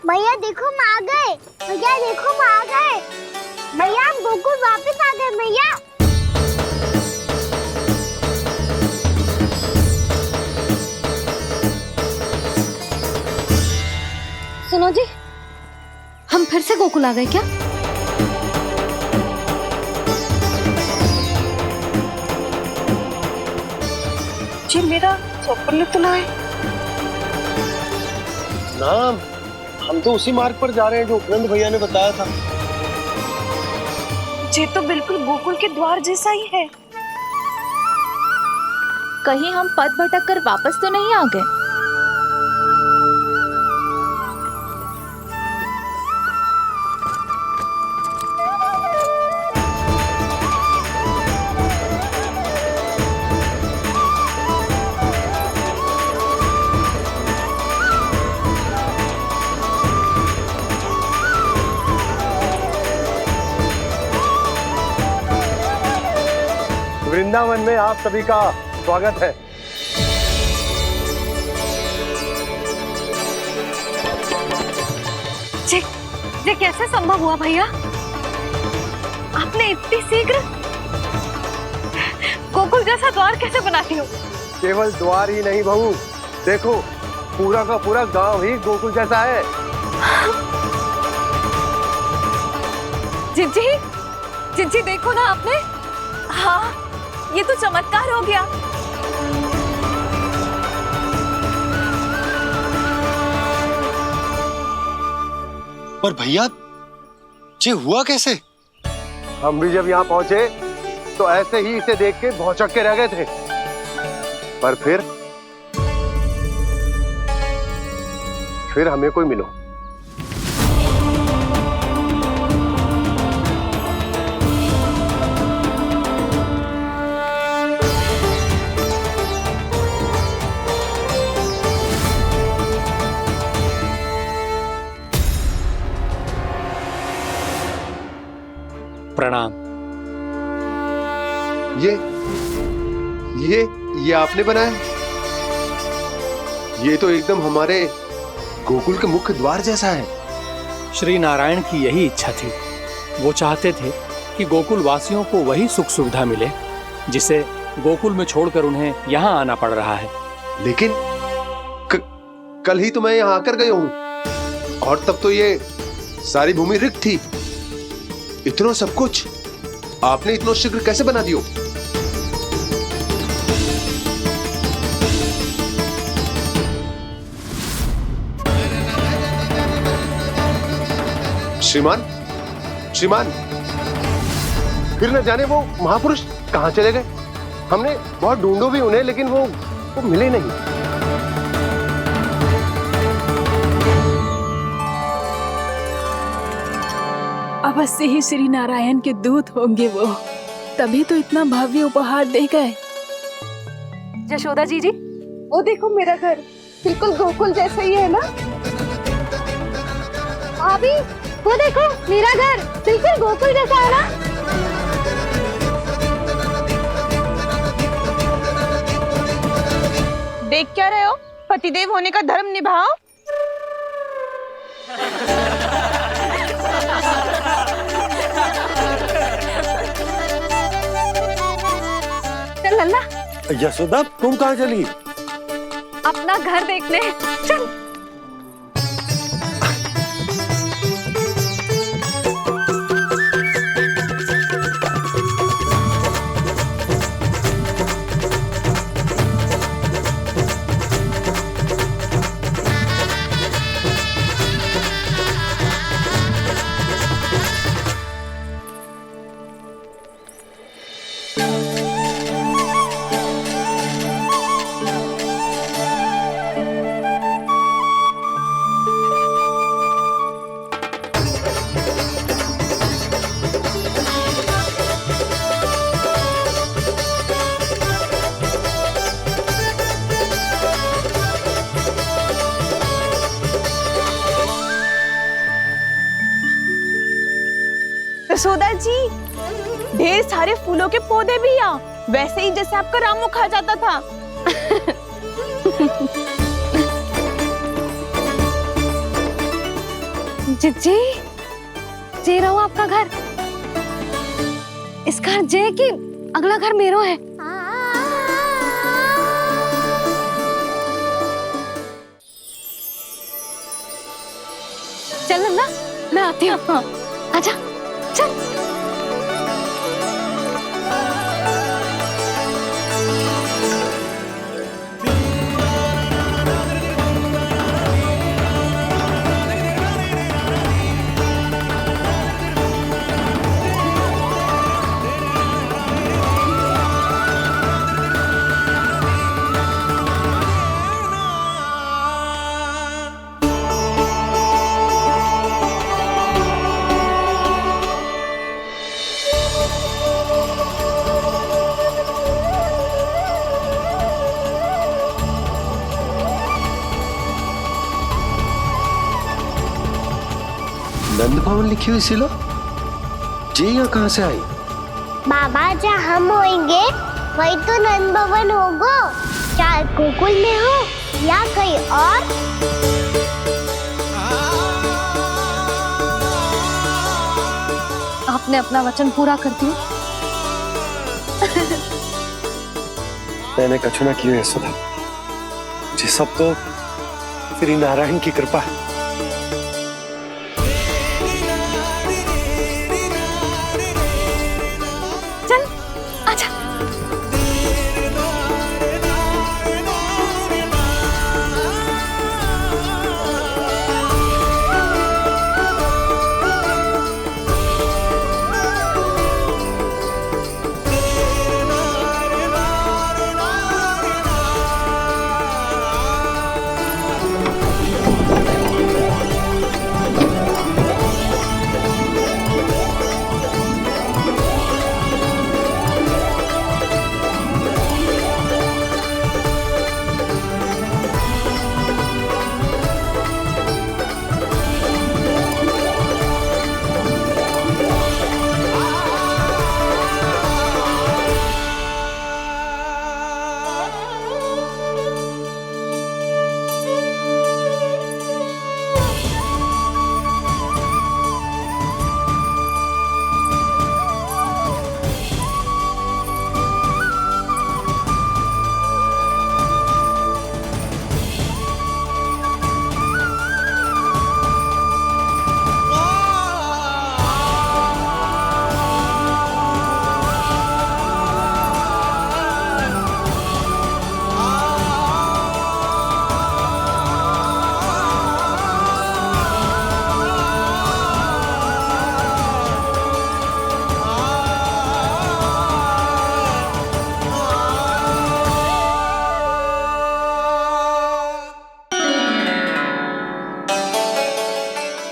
भैया देखो हम आ गए, भैया देखो हम आ गए, भैया हम गोकुल वापस आ गए भैया। सुनो जी, हम फिर से गोकुल आ गए क्या? जी मेरा स्वप्न तो ना है। नाम हम तो उसी मार्ग पर जा रहे हैं जो उपनंद भैया ने बताया था। ये तो बिल्कुल गोकुल के द्वार जैसा ही है। कहीं हम पथ भटक कर वापस तो नहीं आ गए? वृंदावन में आप सभी का स्वागत है। ये कैसे संभव हुआ भैया? आपने इतनी शीघ्र गोकुल जैसा द्वार कैसे बनाती हो? केवल द्वार ही नहीं बहू, देखो पूरा का पूरा गांव ही गोकुल जैसा है। जिज्जी, जिज्जी देखो ना आपने। हाँ, ये तो चमत्कार हो गया। पर भैया ये हुआ कैसे? हम भी जब यहाँ पहुंचे तो ऐसे ही इसे देख के भौचक के रह गए थे, पर फिर हमें कोई मिलो। प्रणाम। ये आपने बनाया? ये तो एकदम हमारे गोकुल के मुख्य द्वार जैसा है। श्री नारायण की यही इच्छा थी। वो चाहते थे कि गोकुल वासियों को वही सुख सुविधा मिले जिसे गोकुल में छोड़कर उन्हें यहाँ आना पड़ रहा है। लेकिन कल ही तो मैं यहाँ आकर गया हूँ और तब तो ये सारी भूमि रिक्त थी। इतना सब कुछ आपने इतना शीघ्र कैसे बना दियो? श्रीमान, फिर न जाने वो महापुरुष कहाँ चले गए। हमने बहुत ढूंढो भी उन्हें, लेकिन वो मिले नहीं। अवश्य ही श्री नारायण के दूत होंगे वो, तभी तो इतना भव्य उपहार दे गए। यशोदा जी, वो देखो मेरा घर बिल्कुल गोकुल जैसा ही है ना। भाभी, वो देखो मेरा घर बिल्कुल गोकुल जैसा है ना। देख क्या रहे हो? पतिदेव होने का धर्म निभाओ। चल लल्ला, यशोदा तुम कहाँ चली? अपना घर देखने चल। यशोदा जी, ढेर सारे फूलों के पौधे भी यहाँ, वैसे ही जैसे आपका रामू खा जाता था। जिज्जी, जे रहो आपका घर। इस घर जे की अगला घर मेरो है। चल नन्ना, मैं आती हूँ। आजा, चल। नंद भवन लिखी हुई सिलो जी यहाँ कहाँ से आई? बाबा जहाँ हम होंगे वही तो नंद भवन होगा, चाहे गोकुल में हो या कहीं और। आपने अपना वचन पूरा कर दिया। मैंने कछु ना किया यशोदा जी, सब तो श्री नारायण की कृपा है। चल आजा।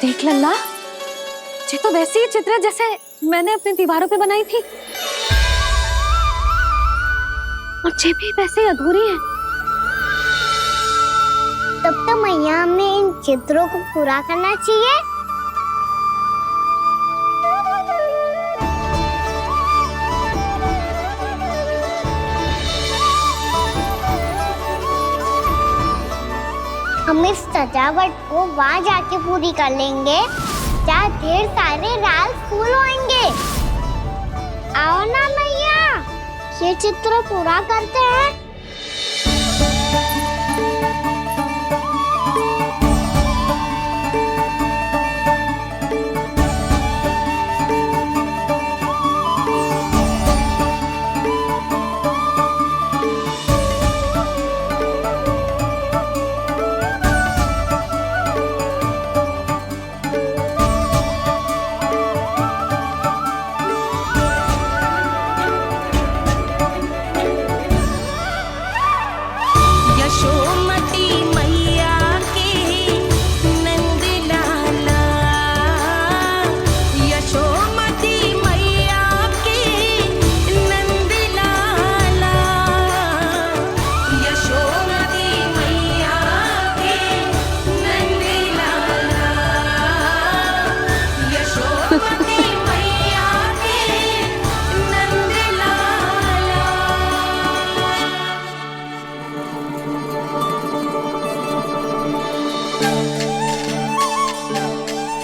देख लल्ला, ये तो वैसी ही चित्र है जैसे मैंने अपनी दीवारों पे बनाई थी, और ये भी वैसे ही अधूरी है। तब तो मैया हमें इन चित्रों को पूरा करना चाहिए। हम इस सजावट को वहाँ जाके पूरी कर लेंगे जहाँ ढेर सारे लाल फूल होंगे। आओ ना मैया, ये चित्र पूरा करते हैं।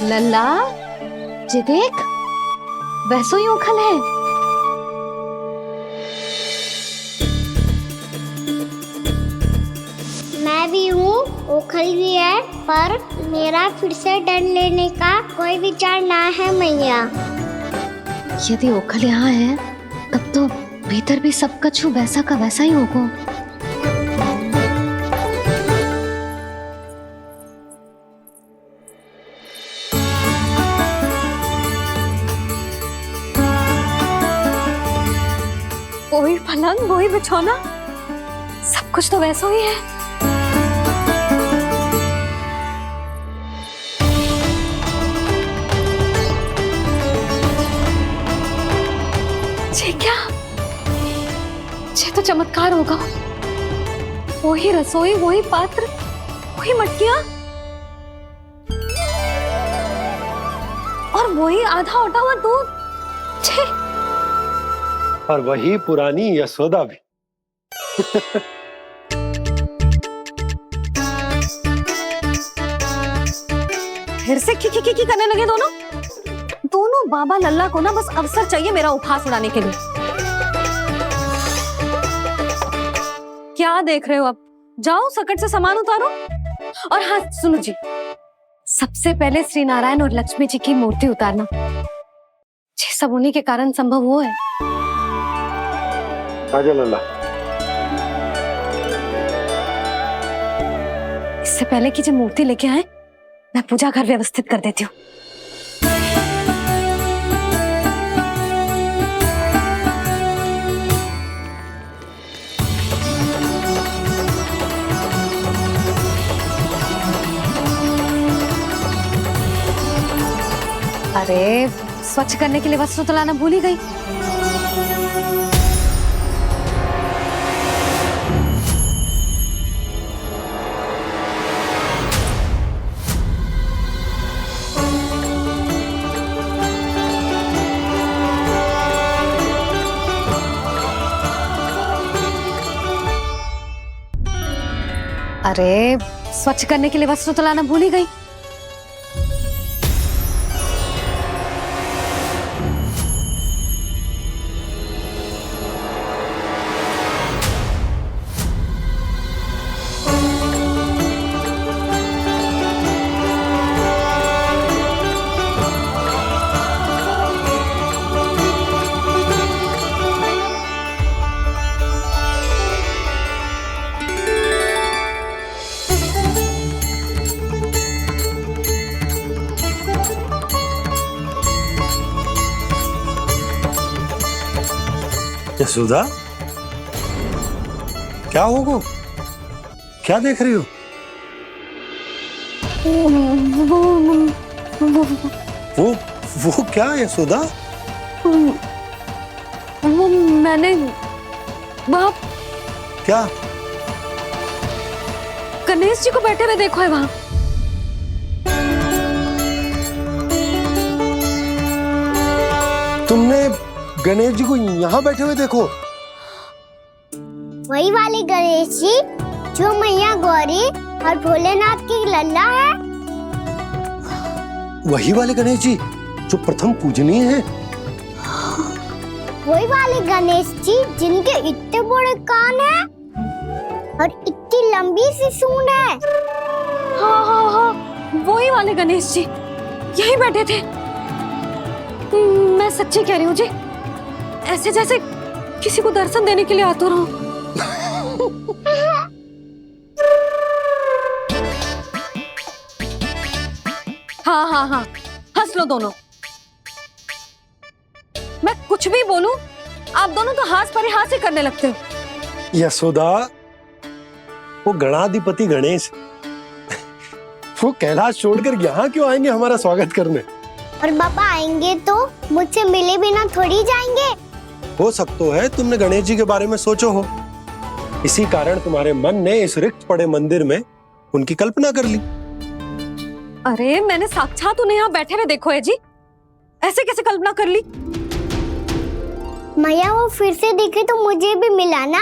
लल्ला, ये देख, वैसो ही उखल है। मैं भी हूँ, ओखल भी है, पर मेरा फिर से डर लेने का कोई विचार ना है मैया। यदि ओखल यहाँ है, तब तो भीतर भी सब कछु वैसा का वैसा ही होगा। वही पलंग, वही बिछौना, सब कुछ तो वैसा ही है। ये क्या? ये तो चमत्कार होगा। वही रसोई, वही पात्र, वही मटकियां। वही आधा उठा हुआ दूध। छे। और वही पुरानी यशोदा भी। फिर से की करने लगे दोनों बाबा लल्ला को ना बस अवसर चाहिए मेरा उपहास उड़ाने के लिए। क्या देख रहे हो? अब जाओ सकट से सामान उतारो। और हाँ सुनो जी, सबसे पहले श्री नारायण और लक्ष्मी जी की मूर्ति उतारना। ये सब उन्हीं के कारण संभव हुआ है। आजा लल्ला। इससे पहले कि जो मूर्ति लेके आए, मैं पूजा घर व्यवस्थित कर देती हूँ। अरे स्वच्छ करने के लिए वस्त्र तो लाना भूल ही गई। अरे स्वच्छ करने के लिए वस्त्र तो लाना भूल ही गई। यशोदा, क्या होगा? क्या देख रही हो? वो क्या यशोदा? वो मैंने वहाँ क्या? गणेश जी को बैठे हुए देखो है वहाँ। तुमने गणेश जी को यहाँ बैठे हुए देखो? वही वाले गणेश जी जो मैया गौरी और भोलेनाथ की लल्ला है। वही वाले गणेश जी जो प्रथम पूजनीय हैं। वही वाले गणेश जी जिनके इतने बड़े कान हैं और इतनी लंबी सी सूंड है। हाँ हाँ हाँ, वही वाले गणेश जी यही बैठे थे। मैं सच्ची कह रही हूँ जी, ऐसे जैसे किसी को दर्शन देने के लिए आतुर हूँ। हाँ हाँ हाँ, हंस लो दोनों। मैं कुछ भी बोलूं, आप दोनों तो हाथ परिहास ही करने लगते हो। यशोदा, वो गणाधिपति गणेश वो कैलाश छोड़कर यहाँ क्यों आएंगे हमारा स्वागत करने? और पापा आएंगे तो मुझसे मिले बिना थोड़ी जाएंगे। हो सकता है तुमने गणेश जी के बारे में सोचो हो, इसी कारण तुम्हारे मन ने इस रिक्त पड़े मंदिर में उनकी कल्पना कर ली। अरे मैंने साक्षात उन्हें यहाँ बैठे हुए देखो है जी, ऐसे कैसे कल्पना कर ली? मैया वो फिर से दिखे तो मुझे भी मिला ना।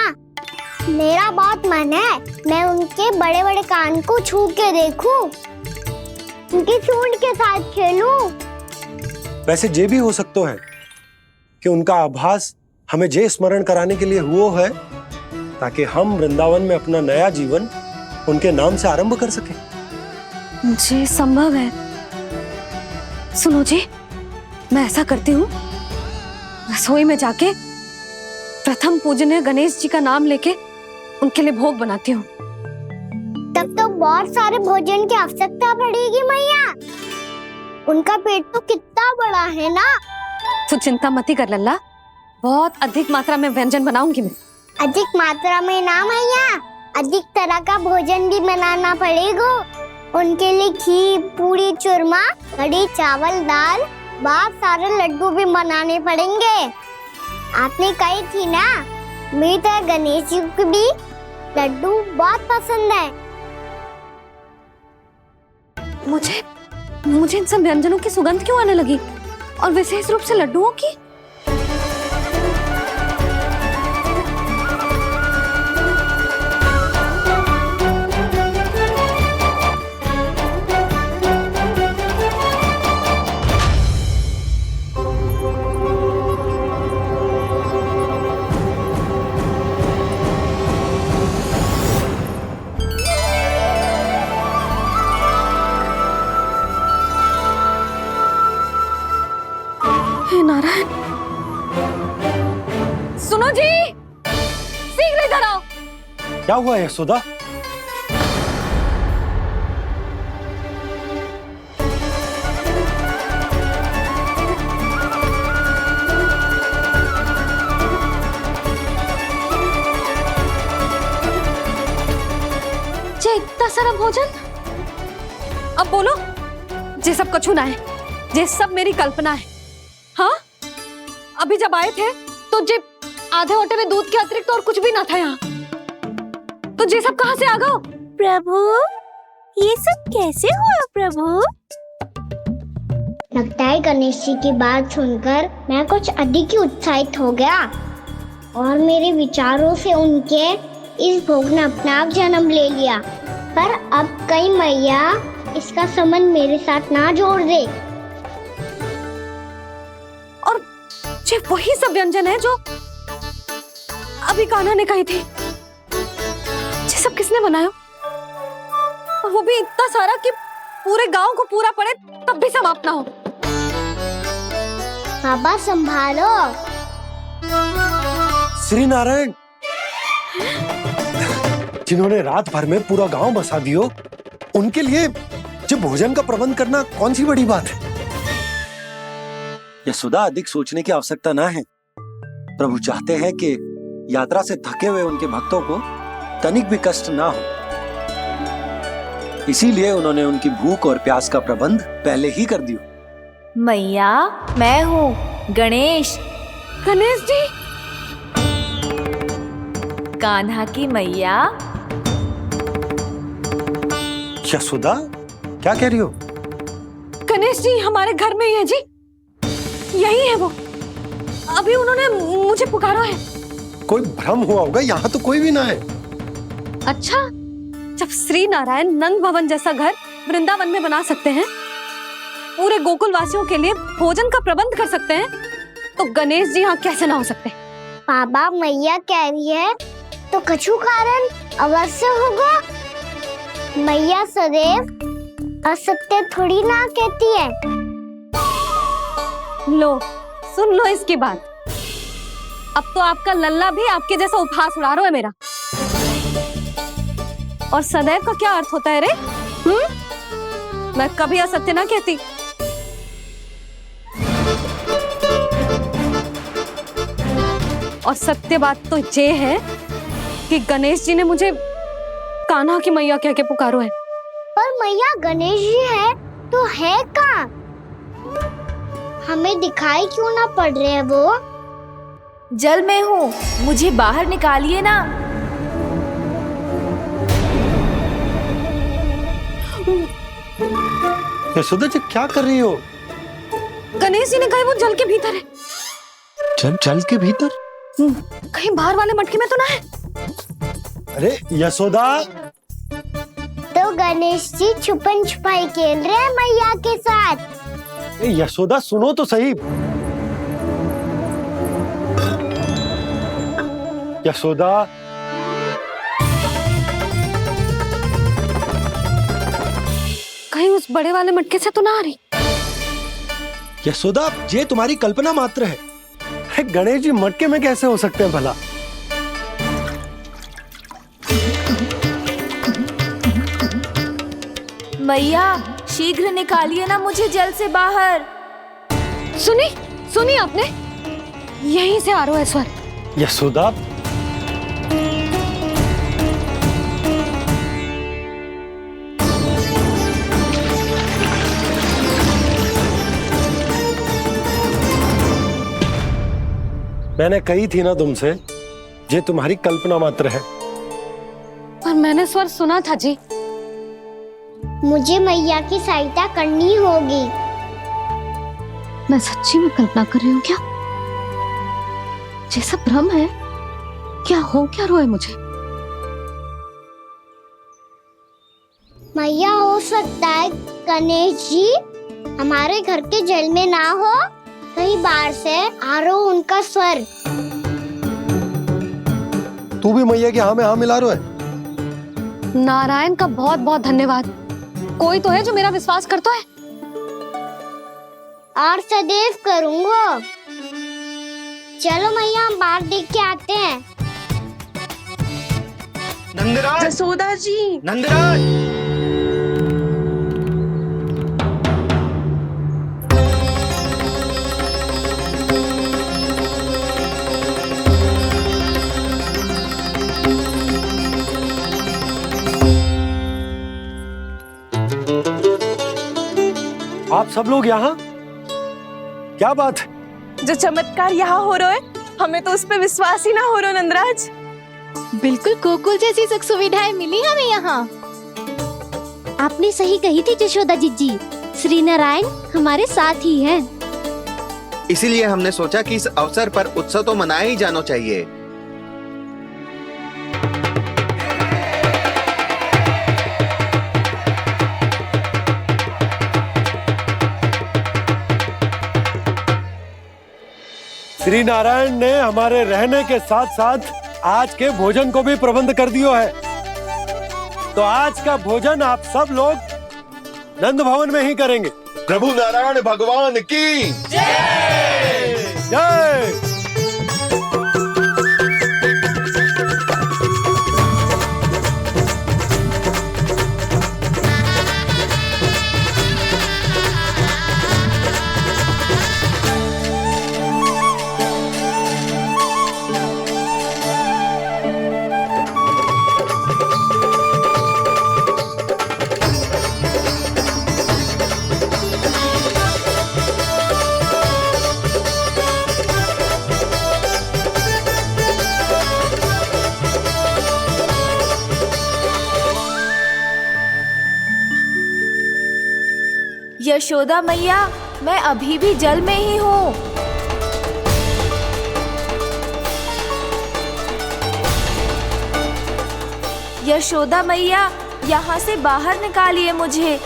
मेरा बहुत मन है मैं उनके बड़े बड़े कान को छू के देखूं, उनकी सूंड के साथ खेलूं। वैसे ये भी हो सकता है कि उनका आभास हमें ये स्मरण कराने के लिए हुआ है ताकि हम वृंदावन में अपना नया जीवन उनके नाम से आरंभ कर सके। जी संभव है। सुनो जी, मैं ऐसा करती हूँ, रसोई में जाके प्रथम पूजनीय गणेश जी का नाम लेके उनके लिए भोग बनाती हूँ। तब तो बहुत सारे भोजन की आवश्यकता पड़ेगी मैया। उनका पेट तो कितना बड़ा है ना। तू चिंता मत कर लल्ला, बहुत अधिक मात्रा में व्यंजन बनाऊंगी मैं। अधिक मात्रा में ना मैया, अधिक तरह का भोजन भी बनाना पड़ेगा। उनके लिए खीर, पूरी, चूरमा, कढ़ी, चावल, दाल, बहुत सारे लड्डू भी बनाने पड़ेंगे। आपने कही थी ना, मेरी तरह गणेश जी को भी लड्डू बहुत पसंद है। मुझे इन सब व्यंजनों की सुगंध क्यों आने लगी? और विशेष रूप से लड्डुओं की। हे नारायण, सुनो जी, शीघ्र इधर आओ। क्या हुआ यशोदा? जे इतना सारा भोजन, अब बोलो, जे सब कछु ना है, जे सब मेरी कल्पना है। हाँ, अभी जब आए थे तो जे आधे ओटे में दूध के अतिरिक्त और कुछ भी ना था यहाँ, तो जे सब कहाँ से आ गए? प्रभु, ये सब कैसे हुआ प्रभु? लगता है गणेश जी की बात सुनकर मैं कुछ अधिक ही उत्साहित हो गया और मेरे विचारों से उनके इस भोग ने अपना आप जन्म ले लिया। पर अब कहीं मैया इसका संबंध मेरे साथ ना जोड़ दे। और ये वही सब व्यंजन है जो अभी कान्हा ने कही थी। ये सब किसने बनाया? और वो भी इतना सारा कि पूरे गांव को पूरा पड़े तब भी समाप्त ना हो। बाबा संभालो। श्री नारायण, जिन्होंने रात भर में पूरा गांव बसा दियो, उनके लिए जो भोजन का प्रबंध करना कौन सी बड़ी बात है? यशोदा, अधिक सोचने की आवश्यकता ना है। प्रभु चाहते हैं कि यात्रा से थके हुए उनके भक्तों को तनिक भी कष्ट ना हो, इसीलिए उन्होंने उनकी भूख और प्यास का प्रबंध पहले ही कर दिया। मैया, मैं हूँ गणेश। गणेश जी, कान्हा की मैया। यशोदा, क्या कह रही हो? गणेश जी हमारे घर में ही है जी, यही है वो। अभी उन्होंने मुझे पुकारा है। कोई भ्रम हुआ होगा, यहाँ तो कोई भी ना है। अच्छा, जब श्री नारायण नंद भवन जैसा घर वृंदावन में बना सकते हैं, पूरे गोकुल वासियों के लिए भोजन का प्रबंध कर सकते हैं, तो गणेश जी यहाँ कैसे ना हो सकते? बाबा, मैया कह रही है तो कछु कारण अवश्य होगा। मैया सदैव असत्य थोड़ी ना कहती है। लो, सुन लो इसकी बात। अब तो आपका लल्ला भी आपके जैसा उपहास उड़ा रहा है मेरा। और सदैव का क्या अर्थ होता है रे? मैं कभी असत्य ना कहती। और सत्य बात तो ये है कि गणेश जी ने मुझे कान्हा की मैया कह के पुकारो है। पर मैया गणेश जी है तो है कहाँ? हमें दिखाई क्यों ना पड़ रहे हैं वो? जल में हूँ, मुझे बाहर निकालिए ना। यशोदा जी, क्या कर रही हो? गणेश जी ने कहा वो जल के भीतर है। जल के भीतर? कहीं बाहर वाले मटके में तो ना है? अरे यशोदा! तो गणेश जी छुपन छुपाई खेल रहे हैं मैया के साथ। यशोदा, सुनो तो सही। यशोदा, कहीं उस बड़े वाले मटके से तो ना आ रही? यशोदा, ये तुम्हारी कल्पना मात्र है। गणेश जी मटके में कैसे हो सकते हैं भला? मैया, शीघ्र निकालिए ना मुझे जल से बाहर। सुनी आपने? यहीं से आ रहा है स्वर। यशोदा, मैंने कही थी ना तुमसे, ये तुम्हारी कल्पना मात्र है। पर मैंने स्वर सुना था जी। मुझे मैया की सहायता करनी होगी। मैं सच्ची में कल्पना कर रही हूँ क्या? ये सब भ्रम है क्या? हो क्या रहा है मुझे? मैया, हो सकता है गणेश जी हमारे घर के जल में ना हो, कहीं बाहर से आ रहा हो उनका स्वर। तू भी मैया के हाँ में हाँ मिला रहा है। नारायण का बहुत बहुत धन्यवाद। कोई तो है जो मेरा विश्वास करता है। और सदैव करूंगा। चलो मैया, हम बाहर देख के आते हैं। नंदराज, जसोदा जी, नंदराज। आप सब लोग यहाँ? क्या बात है? जो चमत्कार यहाँ हो रहा है, हमें तो उस पे विश्वास ही ना हो रहा नंदराज। बिल्कुल गोकुल जैसी सुख सुविधाएं मिली हमें यहाँ। आपने सही कही थी जशोदा जीजी, श्री नारायण हमारे साथ ही हैं। इसीलिए हमने सोचा कि इस अवसर पर उत्सव तो मनाया ही जाना चाहिए। श्री नारायण ने हमारे रहने के साथ साथ आज के भोजन को भी प्रबंध कर दियो है। तो आज का भोजन आप सब लोग नंद भवन में ही करेंगे। प्रभु नारायण भगवान की जय जय। यशोदा मैया, मैं अभी भी जल में ही हूँ। यशोदा मैया, यहाँ से बाहर निकालिए मुझे।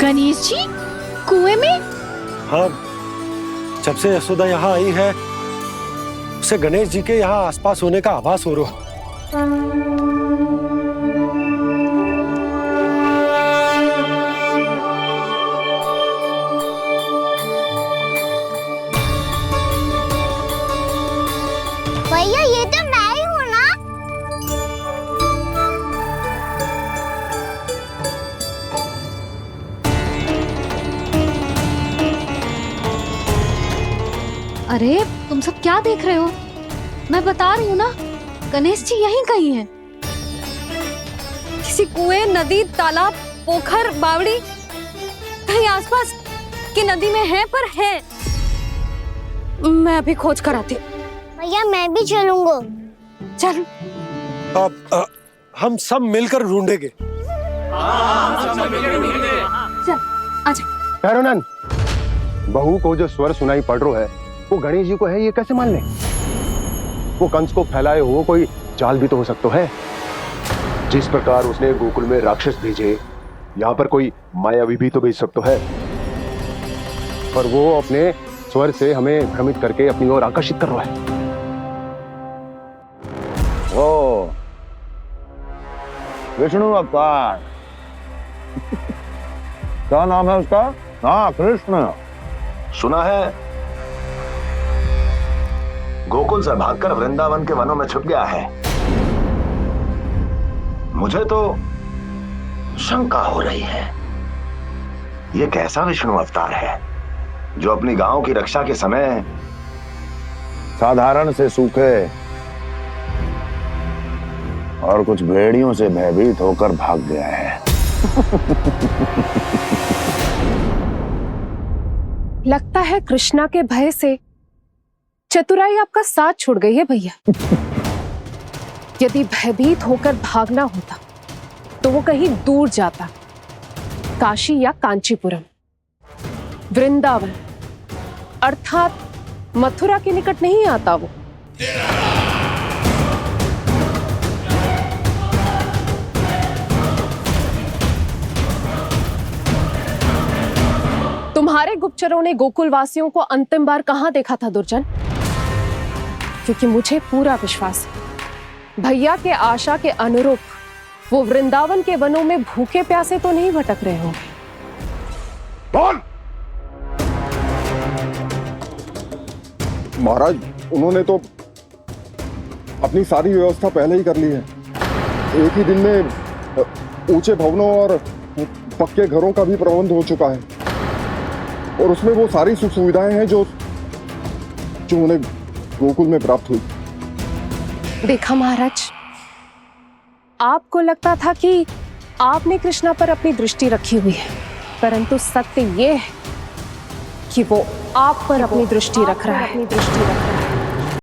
गणेश जी कुएं में? हाँ, जब से यशोदा यहाँ आई है उसे गणेश जी के यहाँ आसपास होने का आभास हो रहा। भैया, ये तो मैं ही हूँ ना? अरे तुम सब क्या देख रहे हो? मैं बता रही हूँ ना, गणेश जी यहीं कहीं हैं। किसी कुएं, नदी, तालाब, पोखर, बावड़ी, कहीं आसपास की नदी में है, पर है। मैं अभी खोज कर आती हूँ। भैया, मैं भी चलूंगा। चल। अब हम सब मिलकर ढूंढेंगे। चल, आजा। पैरोनन, बहू को जो स्वर सुनाई पड़ रहा है वो गणेश जी को है, ये कैसे मान ले? वो कंस को फैलाए हुए कोई जाल भी तो हो सकता है। जिस प्रकार उसने गोकुल में राक्षस भेजे, यहाँ पर कोई मायावी भी तो भेज सकता है। पर वो अपने स्वर से हमें भ्रमित करके अपनी ओर आकर्षित कर रहा है। ओ, विष्णु अवतार। क्या नाम है उसका? हाँ, कृष्ण। सुना है गोकुल से भागकर वृंदावन के वनों में छुप गया है। मुझे तो शंका हो रही है ये कैसा विष्णु अवतार है जो अपनी गांव की रक्षा के समय साधारण से सूखे और कुछ भेड़ियों से भयभीत होकर भाग गया है। लगता है कृष्णा के भय से चतुराई आपका साथ छोड़ गई है भैया। यदि भयभीत होकर भागना होता तो वो कहीं दूर जाता, काशी या कांचीपुरम, वृंदावन अर्थात मथुरा के निकट नहीं आता वो। तुम्हारे गुप्तचरों ने गोकुल वासियों को अंतिम बार कहां देखा था दुर्जन? क्योंकि मुझे पूरा विश्वास है भैया के आशा के अनुरूप वो वृंदावन के वनों में भूखे प्यासे तो नहीं भटक रहे होंगे। बोल। महाराज, उन्होंने तो अपनी सारी व्यवस्था पहले ही कर ली है। एक ही दिन में ऊंचे भवनों और पक्के घरों का भी प्रबंध हो चुका है और उसमें वो सारी सुख सुविधाएं हैं जो उन्हें गोकुल में प्राप्त हुई। देखा महाराज, आपको लगता था कि आपने कृष्णा पर अपनी दृष्टि रखी हुई है, परंतु सत्य ये है कि वो आप पर अपनी दृष्टि रख रहा है।